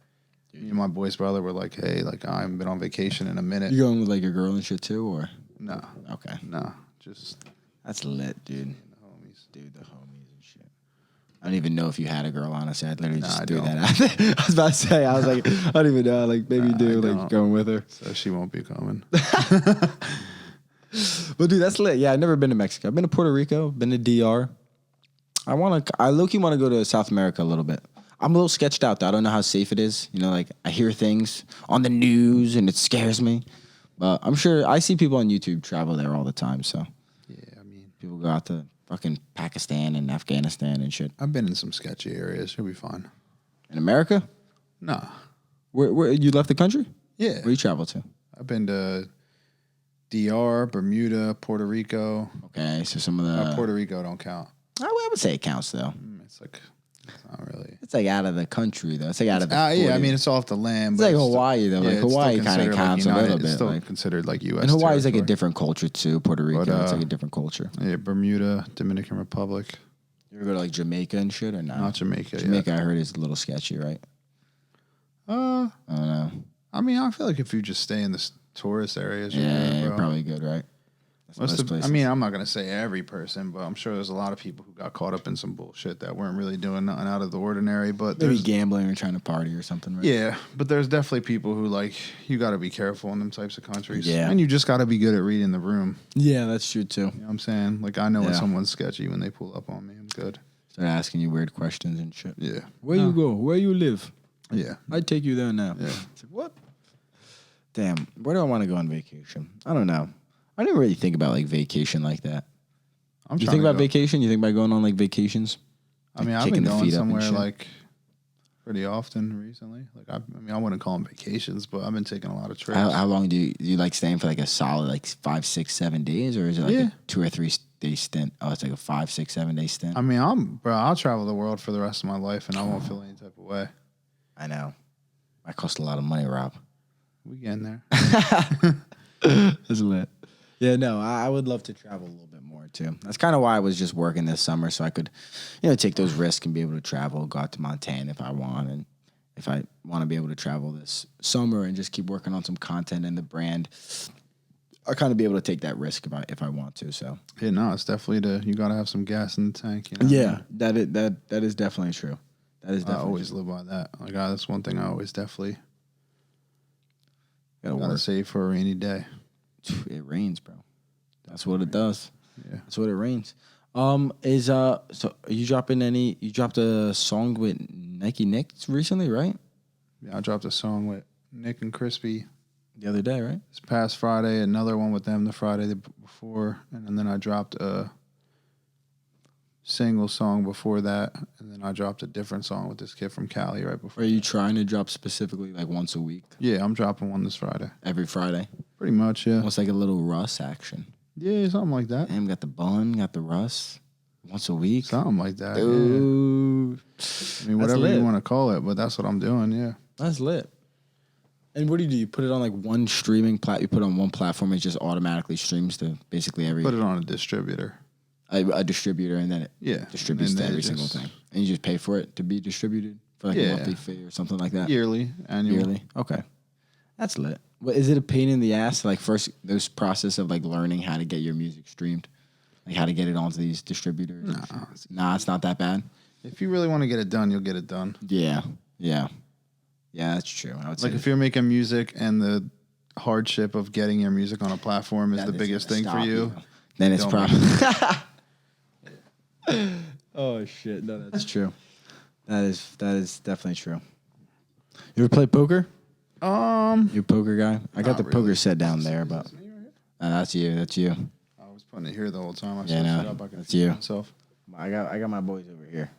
Dude. Me and my boy's brother were like, hey, like I haven't been on vacation in a minute. You going with like your girl and shit too, or? No. Okay. No. Just that's lit, dude. The homies. Dude, the homies and shit. I don't even know if you had a girl, honestly. I'd literally just threw that out there. I was about to say, I was like, I don't even know. Like, maybe you do, like, going with her. So she won't be coming. But, dude, that's lit. Yeah, I've never been to Mexico. I've been to Puerto Rico, been to DR. I low-key want to go to South America a little bit. I'm a little sketched out, though. I don't know how safe it is. You know, like, I hear things on the news, and it scares me. But I'm sure I see people on YouTube travel there all the time, so. Yeah, I mean. People go out to fucking Pakistan and Afghanistan and shit. I've been in some sketchy areas. You'll be fine. In America? Nah. Where you left the country? Yeah. Where you travel to? I've been to DR, Bermuda, Puerto Rico. Okay, so some of the Puerto Rico don't count. I would say it counts though. It's not really. It's like out of the country though. It's like out of the. Yeah, I mean it's off the land. It's like Hawaii though. Like Hawaii kind of counts a little bit. It's still like, considered like U.S. And Hawaii's like a different culture too. Puerto Rico, it's like a different culture. Yeah, Bermuda, Dominican Republic. You ever go to like Jamaica and shit or not? Not Jamaica. Jamaica, I heard is a little sketchy, right? I don't know. I mean, I feel like if you just stay in the tourist areas, you're probably good, right? I mean, I'm not going to say every person, but I'm sure there's a lot of people who got caught up in some bullshit that weren't really doing nothing out of the ordinary. But maybe gambling or trying to party or something, right? Yeah, but there's definitely people who, like, you got to be careful in them types of countries. Yeah. And you just got to be good at reading the room. Yeah, that's true, too. You know what I'm saying? Like, I know when someone's sketchy when they pull up on me. I'm good. Start asking you weird questions and shit. Yeah. Where you go? Where you live? Yeah. I'd take you there now. Yeah. It's like, what? Damn, where do I want to go on vacation? I don't know. I didn't really think about like vacation like that. You think about vacation? You think about going on like vacations? I mean, I've been going somewhere like pretty often recently. Like, I mean, I wouldn't call them vacations, but I've been taking a lot of trips. How long do you like staying for like a solid like 5, 6, 7 days, or is it like a 2 or 3 day stint? Oh, it's like a 5, 6, 7 day stint. I mean, I'll travel the world for the rest of my life, and I won't feel any type of way. I know. That costs a lot of money, Rob. We getting there. That's lit. Yeah, no, I would love to travel a little bit more too. That's kind of why I was just working this summer, so I could, take those risks and be able to travel, go out to Montana if I want, and if I want to be able to travel this summer and just keep working on some content and the brand, I'll kind of be able to take that risk if I want to. So yeah, no, it's definitely you got to have some gas in the tank. Yeah, that is definitely true. That is definitely. I always live by that. Like, that's one thing I always definitely gotta save for a rainy day. It rains, bro. That's what it does. Yeah, that's what it rains. So you dropped a song with Nike Nick recently, right? Yeah, I dropped a song with Nick and Crispy the other day, right? This past Friday, another one with them the Friday before, and then I dropped a single song before that, and then I dropped a different song with this kid from Cali right before. Are you trying to drop specifically like once a week? Yeah, I'm dropping one this Friday. Every Friday? Pretty much, yeah. Almost like a little Russ action. Yeah, something like that. Damn, got the bun, got the Russ. Once a week? Something like that, dude. Yeah. I mean, whatever you want to call it, but that's what I'm doing, yeah. That's lit. And what do? You put it on like one streaming platform? You put it on one platform, it just automatically streams to basically every... Put it on a distributor. A distributor, and then it distributes to every single thing. And you just pay for it to be distributed for like a monthly fee or something like that? Yearly, annual. Yearly? Okay. That's lit. But is it a pain in the ass, like first, this process of like learning how to get your music streamed? Like how to get it onto these distributors? Nah, it's not that bad. If you really want to get it done, you'll get it done. Yeah, that's true. I would say if you're making music and the hardship of getting your music on a platform is the biggest thing for you, then it's probably... Oh shit! No, that's true. That is definitely true. You ever play poker? You a poker guy? I got the poker set down there, but that's you. That's you. I was putting it here the whole time. That's you. Myself. I got my boys over here.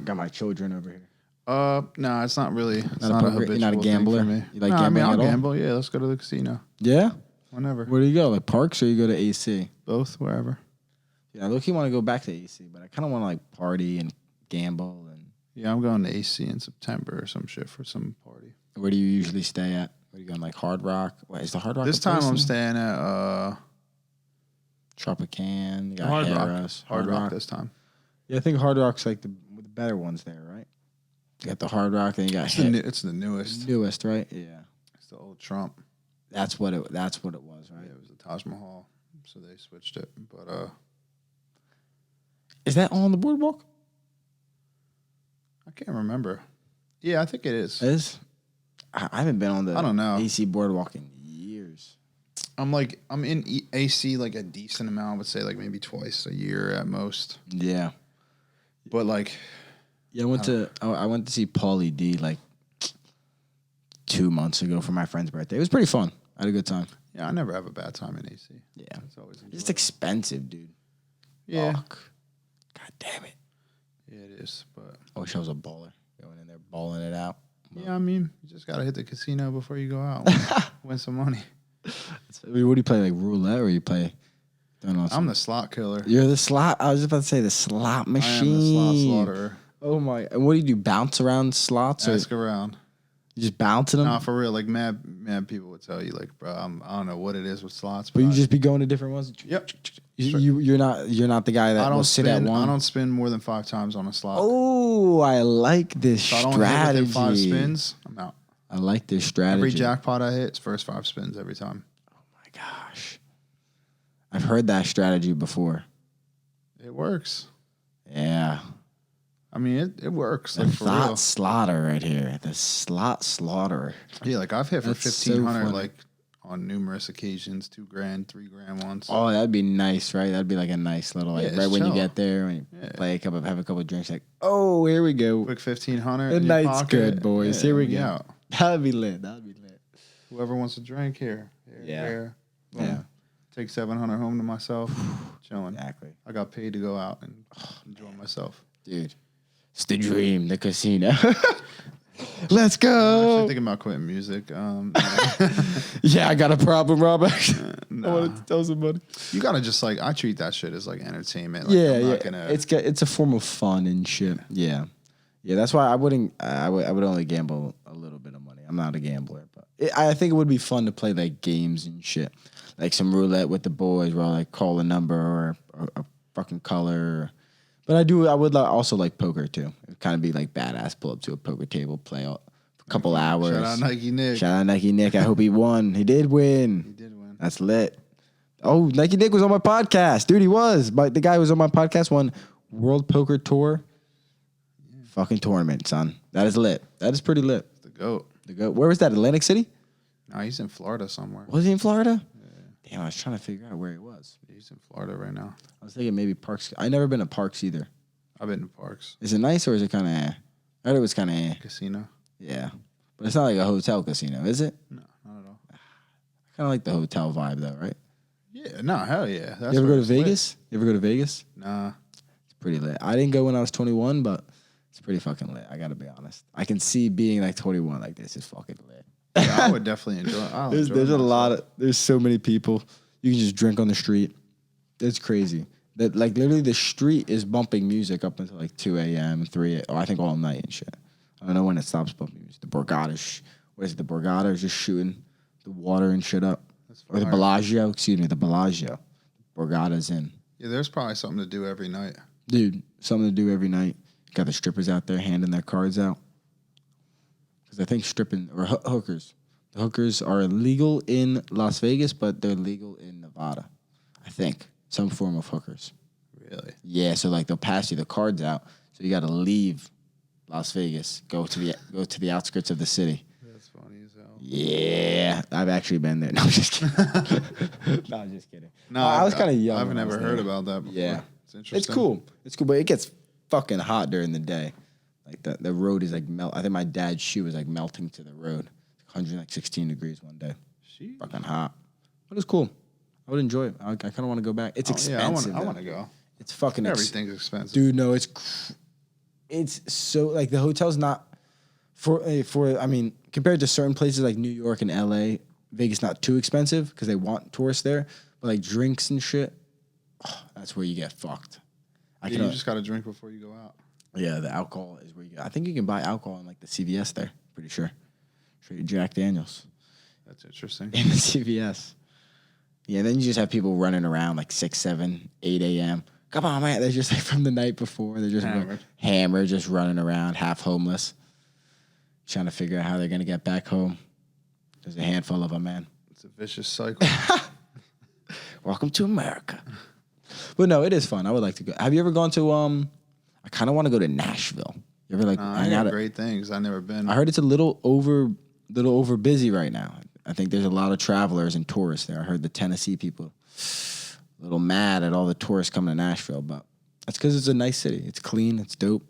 Got my children over here. No, it's not really. It's not a habitual. You're not a gambler. Thing for me. You like gambling I'll at all? gamble. Yeah, let's go to the casino. Yeah. Whenever. Where do you go? Like parks, or you go to AC? Both, wherever. Yeah, I look-y want to go back to AC, but I kind of want to like party and gamble and. Yeah, I'm going to AC in September or some shit for some party. Where do you usually stay at? Where are you going, like Hard Rock? What, is the Hard Rock? This time I'm staying at Tropicana. You got Hard Harris. Rock. Hard Rock this time. Yeah, I think Hard Rock's like the better ones there, right? You got the Hard Rock, and you got it's the newest. Newest, right? Yeah. It's the old Trump. That's what it was, right? Yeah, it was the Taj Mahal, so they switched it. But is that on the boardwalk? I can't remember. Yeah, I think it is. It is? I haven't been on the I don't know. AC boardwalk in years. I'm in AC like a decent amount. I would say like maybe twice a year at most. Yeah. But like... Yeah, I went to see Pauly D like 2 months ago for my friend's birthday. It was pretty fun. I had a good time. Yeah, I never have a bad time in AC. Yeah. It's just expensive, dude. Yeah. Fuck. God damn it. Yeah, it is. But I wish I was a baller. Going in there, balling it out. Yeah, I mean, you just got to hit the casino before you go out. Win some money. What do you play, like roulette, or you play? I'm the slot killer. You're the slot? I was just about to say the slot machine. I am the slot slaughterer. Oh, my. And what do? Bounce around slots? Ask around. You just bouncing them? Nah, for real. Like, mad people would tell you, like, bro, I don't know what it is with slots. But you just be going to different ones? Yep. You're not the guy that will sit at one? I don't spin more than 5 times on a slot. Oh, I like this strategy. If I don't hit within 5 spins, I'm out. I like this strategy. Every jackpot I hit, it's first 5 spins every time. Oh, my gosh. I've heard that strategy before. It works. Yeah. I mean, it works. The like, for slot real. slaughter right here. The slot slaughter. Yeah, like I've hit for That's 1,500 so like on numerous occasions, $2,000, $3,000 once. Oh, that'd be nice, right? That'd be like a nice little, like, right when you get there, when you play have a couple of drinks, like, oh, here we go. Quick 1,500. The night's good, boys. Yeah, here we go. That'd be lit. Whoever wants a drink here. Here. Boom. Yeah. Take 700 home to myself. Chilling. Exactly. I got paid to go out and enjoy myself. Dude, it's the dream, the casino. Let's I'm go. actually thinking about quitting music. Yeah, I got a problem, Rob. I nah. wanted to tell somebody. You gotta just like, I treat that shit as like entertainment. Like, Yeah, I'm yeah. not gonna, It's a form of fun and shit. Yeah. Yeah, that's why I would only gamble a little bit of money. I'm not a gambler, but I think it would be fun to play like games and shit. Like some roulette with the boys where I like call a number or a fucking color. But I would also like poker too. It'd kind of be like badass, pull up to a poker table, play a couple hours. Shout out Nike Nick. Shout out Nike Nick. I hope he won. He did win. He did win. That's lit. Oh, Nike Nick was on my podcast. Dude, he was. The guy who was on my podcast won World Poker Tour. Yeah. Fucking tournament, son. That is lit. That is pretty lit. The GOAT. The GOAT. Where was that? Atlantic City? No, he's in Florida somewhere. Was he in Florida? Yeah. Damn, I was trying to figure out where he was. He's in Florida right now. I was thinking maybe Parks. I've never been to Parks either. I've been to Parks. Is it nice or is it kind of I heard it was kind of Casino. Yeah. But it's not like a hotel casino, is it? No, not at all. I kind of like the hotel vibe though, right? Yeah, no, hell yeah. That's you ever go to Vegas? You ever go to Vegas? Nah. It's pretty lit. I didn't go when I was 21, but it's pretty fucking lit. I gotta be honest. I can see being like 21 like this is fucking lit. Yeah, I would definitely enjoy it. There's a lot of, there's so many people. You can just drink on the street. It's crazy. That like literally the street is bumping music up until like 2 a.m., 3 a.m., I think all night and shit. I don't know when it stops bumping music. The Borgata, what is it? The Borgata is just shooting the water and shit up. Or the Bellagio, excuse me, the Bellagio. Borgata's in. Yeah, there's probably something to do every night. Dude, something to do every night. Got the strippers out there handing their cards out. Because I think stripping, or hookers. The hookers are illegal in Las Vegas, but they're legal in Nevada. I think. Some form of hookers. Really? Yeah, so like they'll pass you the cards out. So you got to leave Las Vegas, go to the outskirts of the city. That's funny as hell. Yeah, I've actually been there. No, I'm just kidding. No, I'm just kidding. No, I was kind of young. I've never heard about that before. Yeah. It's interesting. It's cool, but it gets fucking hot during the day. Like the road is like melt. I think my dad's shoe was like melting to the road. 116 degrees one day. Jeez. Fucking hot. But it's cool. I would enjoy it. I kind of want to go back. It's expensive. Yeah, I want to go. It's fucking everything's expensive. Dude, no, it's so like the hotel's not for I mean, compared to certain places like New York and LA, Vegas not too expensive because they want tourists there, but like drinks and shit, that's where you get fucked. You just got to drink before you go out. Yeah, the alcohol is where you go. I think you can buy alcohol in like the CVS there, pretty sure. Straight Jack Daniels. That's interesting. In the CVS. Yeah, then you just have people running around like 6, 7, 8 a.m. Come on, man. They're just like from the night before. They're just hammered, just running around, half homeless, trying to figure out how they're going to get back home. There's a handful of them, man. It's a vicious cycle. Welcome to America. But no, it is fun. I would like to go. Have you ever gone to, I kind of want to go to Nashville. You ever like, I heard great things. I've never been. I heard it's a little over busy right now. I think there's a lot of travelers and tourists there. I heard the Tennessee people a little mad at all the tourists coming to Nashville, but that's because it's a nice city. It's clean. It's dope.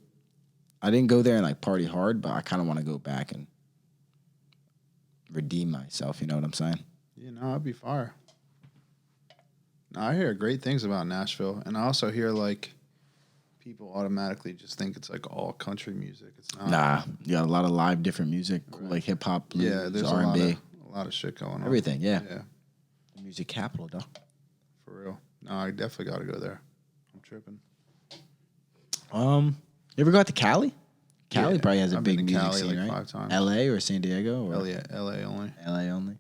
I didn't go there and like party hard, but I kind of want to go back and redeem myself. You know what I'm saying? Yeah, no, I'd be fire. No, I hear great things about Nashville, and I also hear like people automatically just think it's like all country music. It's not. Nah, you got a lot of live different music, cool, like hip hop, blues, yeah, there's R&B, a lot of shit going on. Everything, yeah. Yeah. The music capital, dog. For real. No, I definitely got to go there. I'm tripping. You ever go out to Cali? Cali probably has a I've big been to music Cali scene, like right? 5 times. LA or San Diego? Or LA only. LA only.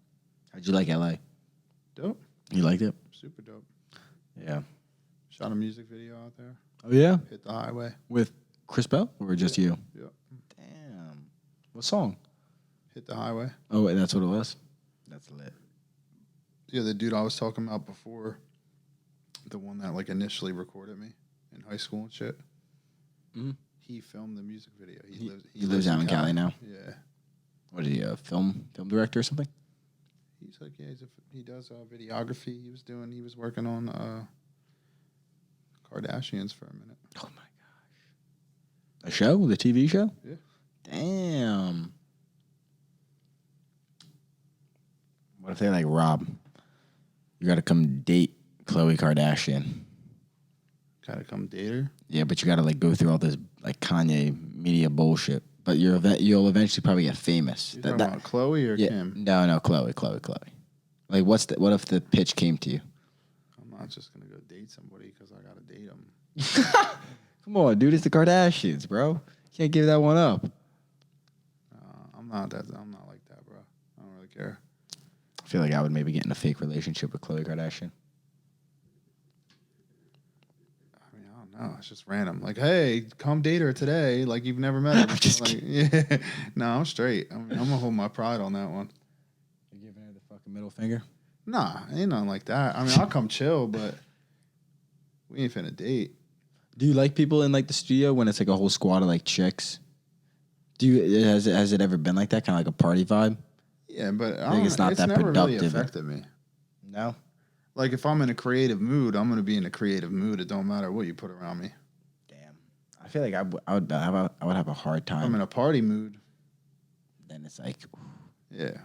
How'd you like LA? Dope. You liked it? Super dope. Yeah. Shot a music video out there. Oh yeah. Hit the highway. With Chris Bell or just you? Yep. Damn. What song? Hit the highway. Oh wait, that's what it was. That's lit. Yeah, the dude I was talking about before, the one that like initially recorded me in high school and shit. Mm-hmm. He filmed the music video. He lives out in Cali now. Yeah. What is he? A film director or something? He's like, yeah, he does videography. He was working on Kardashians for a minute. Oh my gosh. A show? The TV show? Yeah. Damn. What if they're like, Rob, you got to come date Khloe Kardashian? Gotta come date her? Yeah, but you got to like go through all this like Kanye media bullshit. But you'll eventually probably get famous. You talking about Khloe or Kim? No, Khloe. Like, what if the pitch came to you? I'm not just gonna go date somebody because I gotta date them. Come on, dude, it's the Kardashians, bro. Can't give that one up. I'm not like that, bro. I don't really care. I feel like I would maybe get in a fake relationship with Khloe Kardashian. I mean, I don't know. It's just random. Like, hey, come date her today. Like you've never met her. I'm just like, yeah. No, I'm straight. I mean, I'm gonna hold my pride on that one. You're giving her the fucking middle finger? Nah, ain't nothing like that. I mean, I'll come chill, but we ain't finna date. Do you like people in like the studio when it's like a whole squad of like chicks? Has it ever been like that, kind of like a party vibe? Yeah, but I think it's not that never productive. Really affected me. No. Like if I'm in a creative mood, I'm gonna be in a creative mood. It don't matter what you put around me. Damn. I feel like I would have a hard time. If I'm in a party mood. Then it's like, yeah.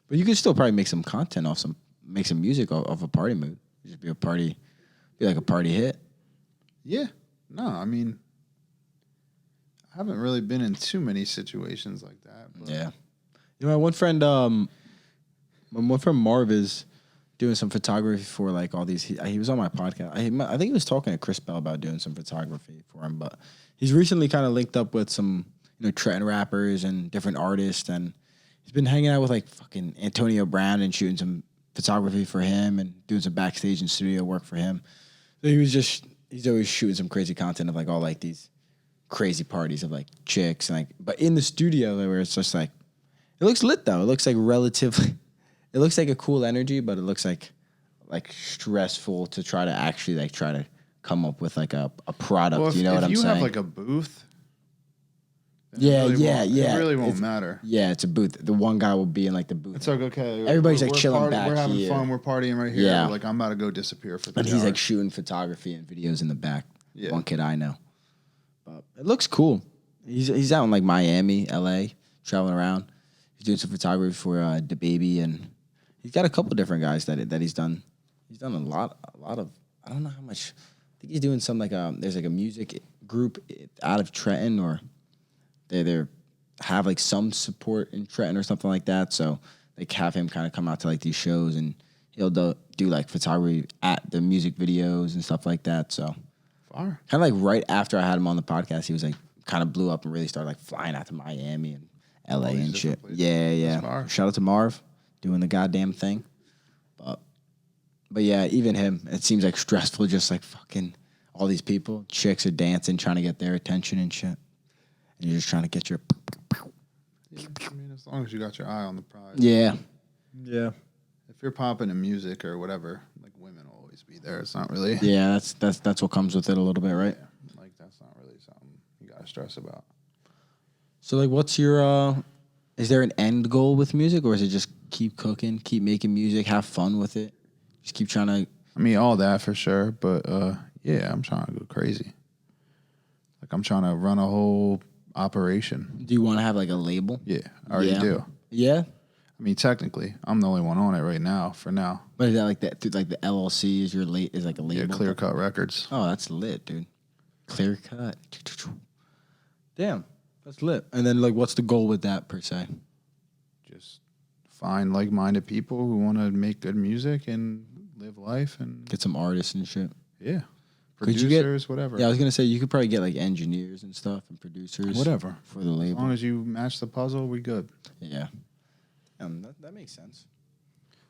But you could still probably make some content make some music off a party mood. Just be like a party hit. Yeah. No, I mean, I haven't really been in too many situations like that. But. Yeah. You know, my one friend Marv is doing some photography for like all these. He was on my podcast. I think he was talking to Chris Bell about doing some photography for him. But he's recently kind of linked up with some Trenton rappers and different artists, and he's been hanging out with like fucking Antonio Brown and shooting some photography for him and doing some backstage and studio work for him. So he's always shooting some crazy content of like all like these crazy parties of like chicks and like, but in the studio where it's just like, it looks lit though. It looks like it looks like a cool energy, but it looks like stressful to try to come up with like a product. Well, you know what I'm saying? If you have like a booth. Yeah. It really won't matter. Yeah, it's a booth. The one guy will be in like the booth. It's like, okay. Everybody's like chilling back here. We're having fun. We're partying right here. Yeah. Like I'm about to go disappear for 3 But hours. he's like shooting photography and videos in the back. Yeah. One kid I know. But it looks cool. He's out in like Miami, LA, traveling around. He's doing some photography for DaBaby, and he's got a couple different guys that he's done. He's done a lot of. I don't know how much. I think he's doing some like there's like a music group out of Trenton, or they have like some support in Trenton or something like that. So they have him kind of come out to like these shows, and he'll do like photography at the music videos and stuff like that. So far. Kind of like right after I had him on the podcast, he was like kind of blew up and really started like flying out to Miami and LA and shit. Places. Yeah. Shout out to Marv doing the goddamn thing. But yeah, even him, it seems like stressful, just like fucking all these people. Chicks are dancing, trying to get their attention and shit. And you're just trying to get your... Yeah, I mean, as long as you got your eye on the prize. Yeah. If you're popping in music or whatever, like women will always be there. It's not really... Yeah, that's what comes with it a little bit, right? Yeah, like that's not really something you got to stress about. So like what's your... is there an end goal with music, or is it just keep cooking, keep making music, have fun with it? Just keep trying to... I mean, all that for sure, but yeah, I'm trying to go crazy. Like I'm trying to run a whole operation. Do you want to have like a label? Yeah, I already do. Yeah? I mean, technically, I'm the only one on it right now, for now. But is that like that? Like the LLC is is like a label? Yeah, Clear Cut Records. Oh, that's lit, dude. Clear Cut. Damn, that's lit. And then like, what's the goal with that per se? Just find like-minded people who want to make good music and live life and get some artists and shit. Yeah. Producers, whatever. Yeah, I was gonna say you could probably get like engineers and stuff and producers, whatever, for the label. As long as you match the puzzle, we good. Yeah, that makes sense.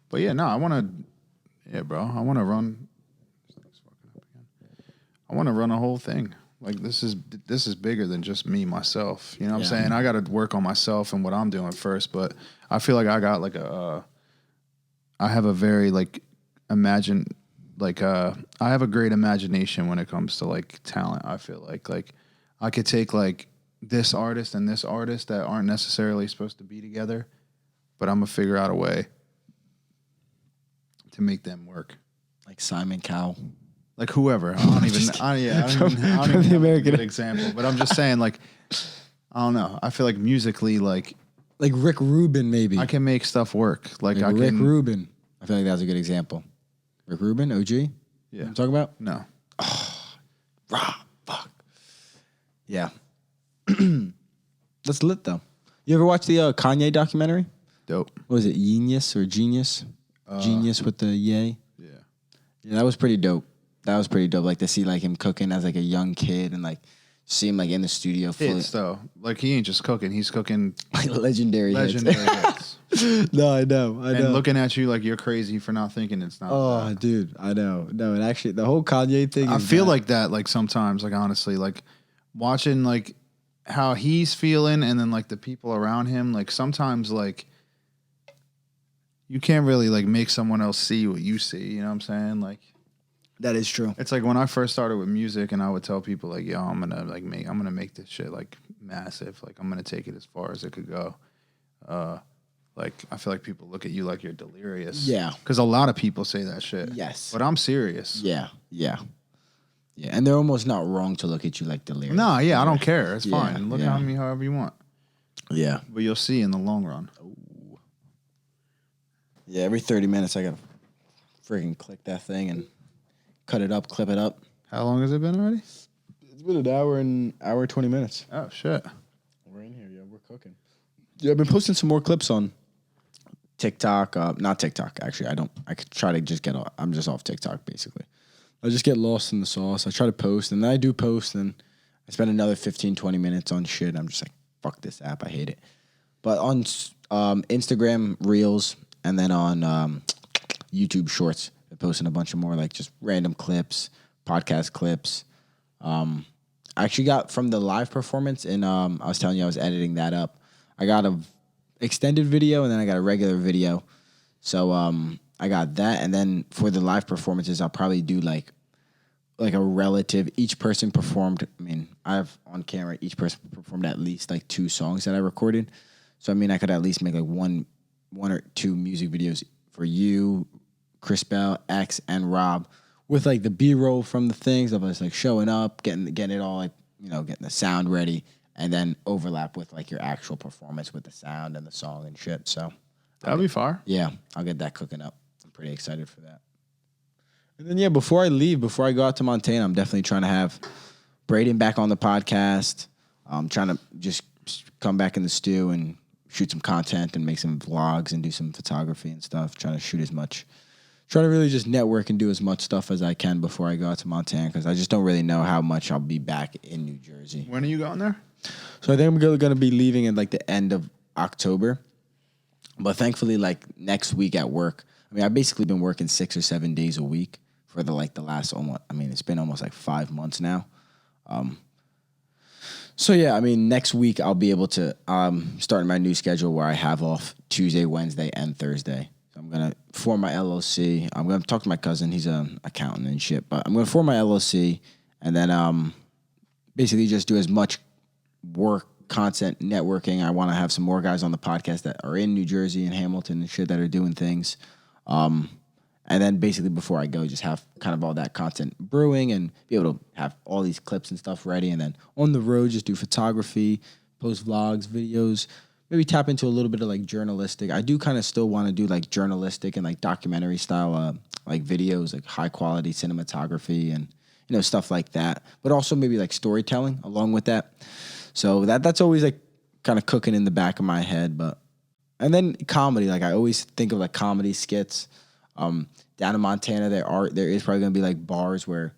But yeah, no, I want to. Yeah, bro, I want to run. I want to run a whole thing. Like this is bigger than just me myself. You know what I'm saying? I got to work on myself and what I'm doing first. But I feel like I got like I have a very like I have a great imagination when it comes to like talent. I feel like I could take like this artist and this artist that aren't necessarily supposed to be together, but I'm gonna figure out a way to make them work. Like Simon Cowell. Like whoever. I don't even have a good example, but I'm just saying like, I don't know. I feel like musically, like Like Rick Rubin, maybe. I can make stuff work. Like I Rick can. Rubin. I feel like that was a good example. Rick Rubin, OG? Yeah. You know what I'm talking about? No. Fuck. Yeah. That's lit, though. You ever watch the Kanye documentary? Dope. What was it, Genius or Genius? Genius with the yay? Yeah. Yeah, that was pretty dope. That was pretty dope. Like to see like him cooking as like a young kid and like see him like in the studio. Hits though. Like he ain't just cooking. He's cooking like legendary hits. No, I know. And looking at you like you're crazy for not thinking it's not. Oh, that. Dude, I know. No, and actually the whole Kanye thing. I feel like that. Like sometimes, like honestly, like watching like how he's feeling and then like the people around him. Like sometimes like you can't really like make someone else see what you see. You know what I'm saying? Like. That is true. It's like when I first started with music and I would tell people like, yo, I'm gonna make this shit like massive. Like I'm gonna take it as far as it could go. Like I feel like people look at you like you're delirious. Yeah. Because a lot of people say that shit. Yes. But I'm serious. Yeah. And they're almost not wrong to look at you like delirious. No, yeah, I don't care. It's Yeah, fine. Look yeah. at me however you want. Yeah. But you'll see in the long run. Ooh. Yeah, every 30 minutes I gotta freaking click that thing and cut it up, clip it up. How long has it been already? It's been an hour and 20 minutes. Oh shit. We're in here, yeah. We're cooking. Yeah, I've been posting some more clips on TikTok. Not TikTok, actually. I could try to just get off. I'm just off TikTok, basically. I just get lost in the sauce. I try to post, and then I do post, and I spend another 15, 20 minutes on shit. I'm just like, fuck this app. I hate it. But on Instagram Reels and then on YouTube Shorts, I'm posting a bunch of more like just random clips, podcast clips. I actually got from the live performance, and I was telling you I was editing that up. I got a extended video, and then I got a regular video. So I got that, and then for the live performances, I'll probably do like a relative. Each person performed. I mean, I have on camera. Each person performed at least like 2 songs that I recorded. So I mean, I could at least make like one or two music videos for you, Chris Bell, X, and Rob, with like the B-roll from the things of us like showing up, getting it all like getting the sound ready, and then overlap with like your actual performance with the sound and the song and shit. So That'll be fire. Yeah, I'll get that cooking up. I'm pretty excited for that. And then before I leave, before I go out to Montana, I'm definitely trying to have Braden back on the podcast. I'm trying to just come back in the stew and shoot some content and make some vlogs and do some photography and stuff. Trying to shoot as much. Trying to really just network and do as much stuff as I can before I go out to Montana, because I just don't really know how much I'll be back in New Jersey. When are you going there? So I think I'm going to be leaving at like the end of October. But thankfully, like next week at work, I mean, I've basically been working 6 or 7 days a week for the last almost, I mean, it's been almost like 5 months now. So yeah, I mean, next week I'll be able to start my new schedule where I have off Tuesday, Wednesday, and Thursday. So I'm going to form my LLC. I'm going to talk to my cousin. He's an accountant and shit. But I'm going to form my LLC and then basically just do as much work, content, networking. I want to have some more guys on the podcast that are in New Jersey and Hamilton and shit that are doing things. And then basically before I go, just have kind of all that content brewing and be able to have all these clips and stuff ready. And then on the road, just do photography, post vlogs, videos, maybe tap into a little bit of like journalistic. I do kind of still want to do like journalistic and like documentary style, like videos, like high quality cinematography and, stuff like that. But also maybe like storytelling along with that. So that's always like kind of cooking in the back of my head. And then comedy, like I always think of like comedy skits. Down in Montana, there is probably gonna be like bars where,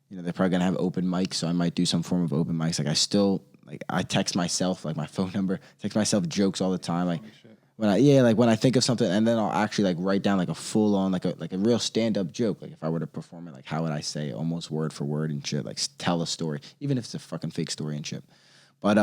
they're probably gonna have open mics. So I might do some form of open mics. Like I text myself like my phone number, text myself jokes all the time. Like when I think of something, and then I'll actually like write down like a full on like a real stand up joke. Like if I were to perform it, like how would I say it, almost word for word and shit. Like tell a story, even if it's a fucking fake story and shit. But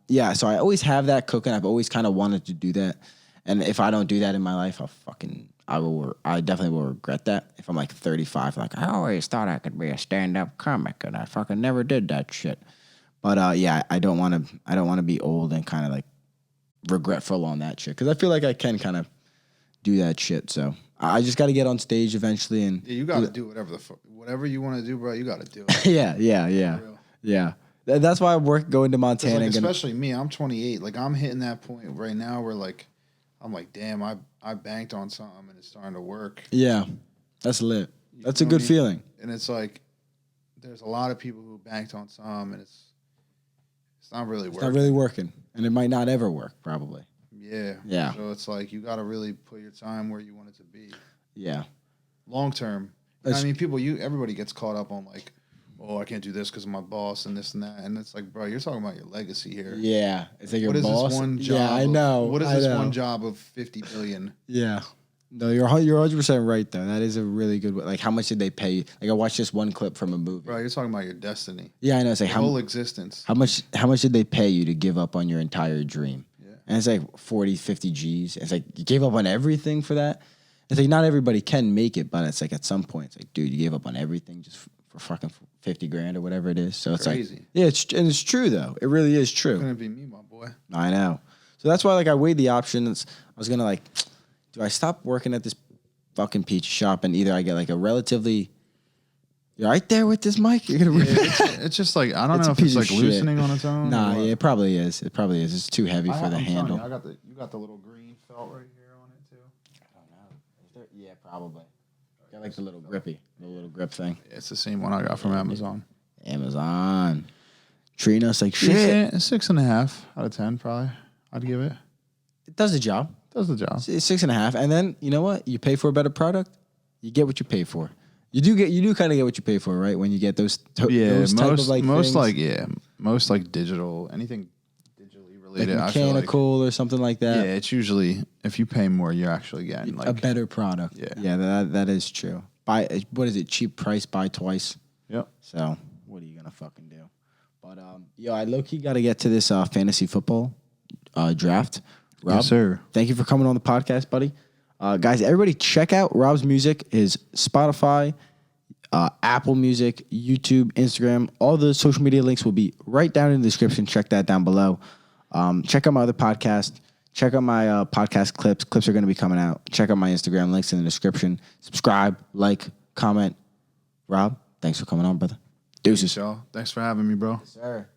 yeah. So I always have that cooking. I've always kind of wanted to do that. And if I don't do that in my life, I definitely will regret that. If I'm like 35, like I always thought I could be a stand-up comic, and I fucking never did that shit. But yeah, I don't want to be old and kind of like regretful on that shit, because I feel like I can kind of do that shit. So I just got to get on stage eventually, and you got to do whatever you want to do, bro. You got to do it. yeah. That's why I'm going to 'Cause, Montana. like, and especially me, I'm 28. Like I'm hitting that point right now where like I'm like, damn, I banked on something and it's starting to work. yeah, that's lit. That's a know what good I mean? feeling. And it's like there's a lot of people who banked on some and it's not really working. It's not really working, and it might not ever work, probably. Yeah. Yeah. So it's like you got to really put your time where you want it to be. Yeah. Long term. I mean, everybody gets caught up on like, oh, I can't do this because of my boss and this and that, and it's like, bro, you're talking about your legacy here. Yeah, it's like your what boss. Is this one job? Yeah, I know. What is this one job of 50 billion? Yeah. No, you're 100% right though. That is a really good. Like, how much did they pay you? Like, I watched this one clip from a movie. Bro, you're talking about your destiny. Yeah, I know. It's like whole existence. How much did they pay you to give up on your entire dream? Yeah. And it's like 40, 50 G's. It's like you gave up on everything for that. It's like not everybody can make it, but it's like at some point, it's like, dude, you gave up on everything just for fucking 50 grand or whatever it is. So it's crazy. Like, yeah, it's true though. It really is true. It's gonna be me, my boy. I know. So that's why like I weighed the options. I was gonna like, do I stop working at this fucking pizza shop and either I get like a relatively, you're right there with this mic. You're gonna. It's just like I don't know if it's like loosening on its own. Nah, yeah, it probably is. It probably is. It's too heavy for the handle. You got the little green felt right here on it too. I don't know. Is there? Yeah, probably. Got like the little little grip thing. Yeah, it's the same one I got from Amazon. Amazon. Treating us like shit. Yeah, 6.5 out of 10 probably. I'd give it. It does the job. Does the job. It's 6.5, and then you know what? You pay for a better product. You get what you pay for. You do kind of get what you pay for, right? When you get those type of like most things. most like digital, anything digitally related, like mechanical or something like that. Yeah, it's usually if you pay more, you're actually getting like a better product. Yeah, that is true. Buy what is it? Cheap price, buy twice. Yep. So what are you gonna fucking do? But I low key got to get to this fantasy football draft. Rob, yes, sir. Thank you for coming on the podcast, buddy. Guys, everybody check out Rob's music. His Spotify, Apple Music, YouTube, Instagram. All the social media links will be right down in the description. Check that down below. Check out my other podcast. Check out my podcast clips. Clips are going to be coming out. Check out my Instagram links in the description. Subscribe, like, comment. Rob, thanks for coming on, brother. Deuces. Y'all. Thanks for having me, bro. Yes, sir.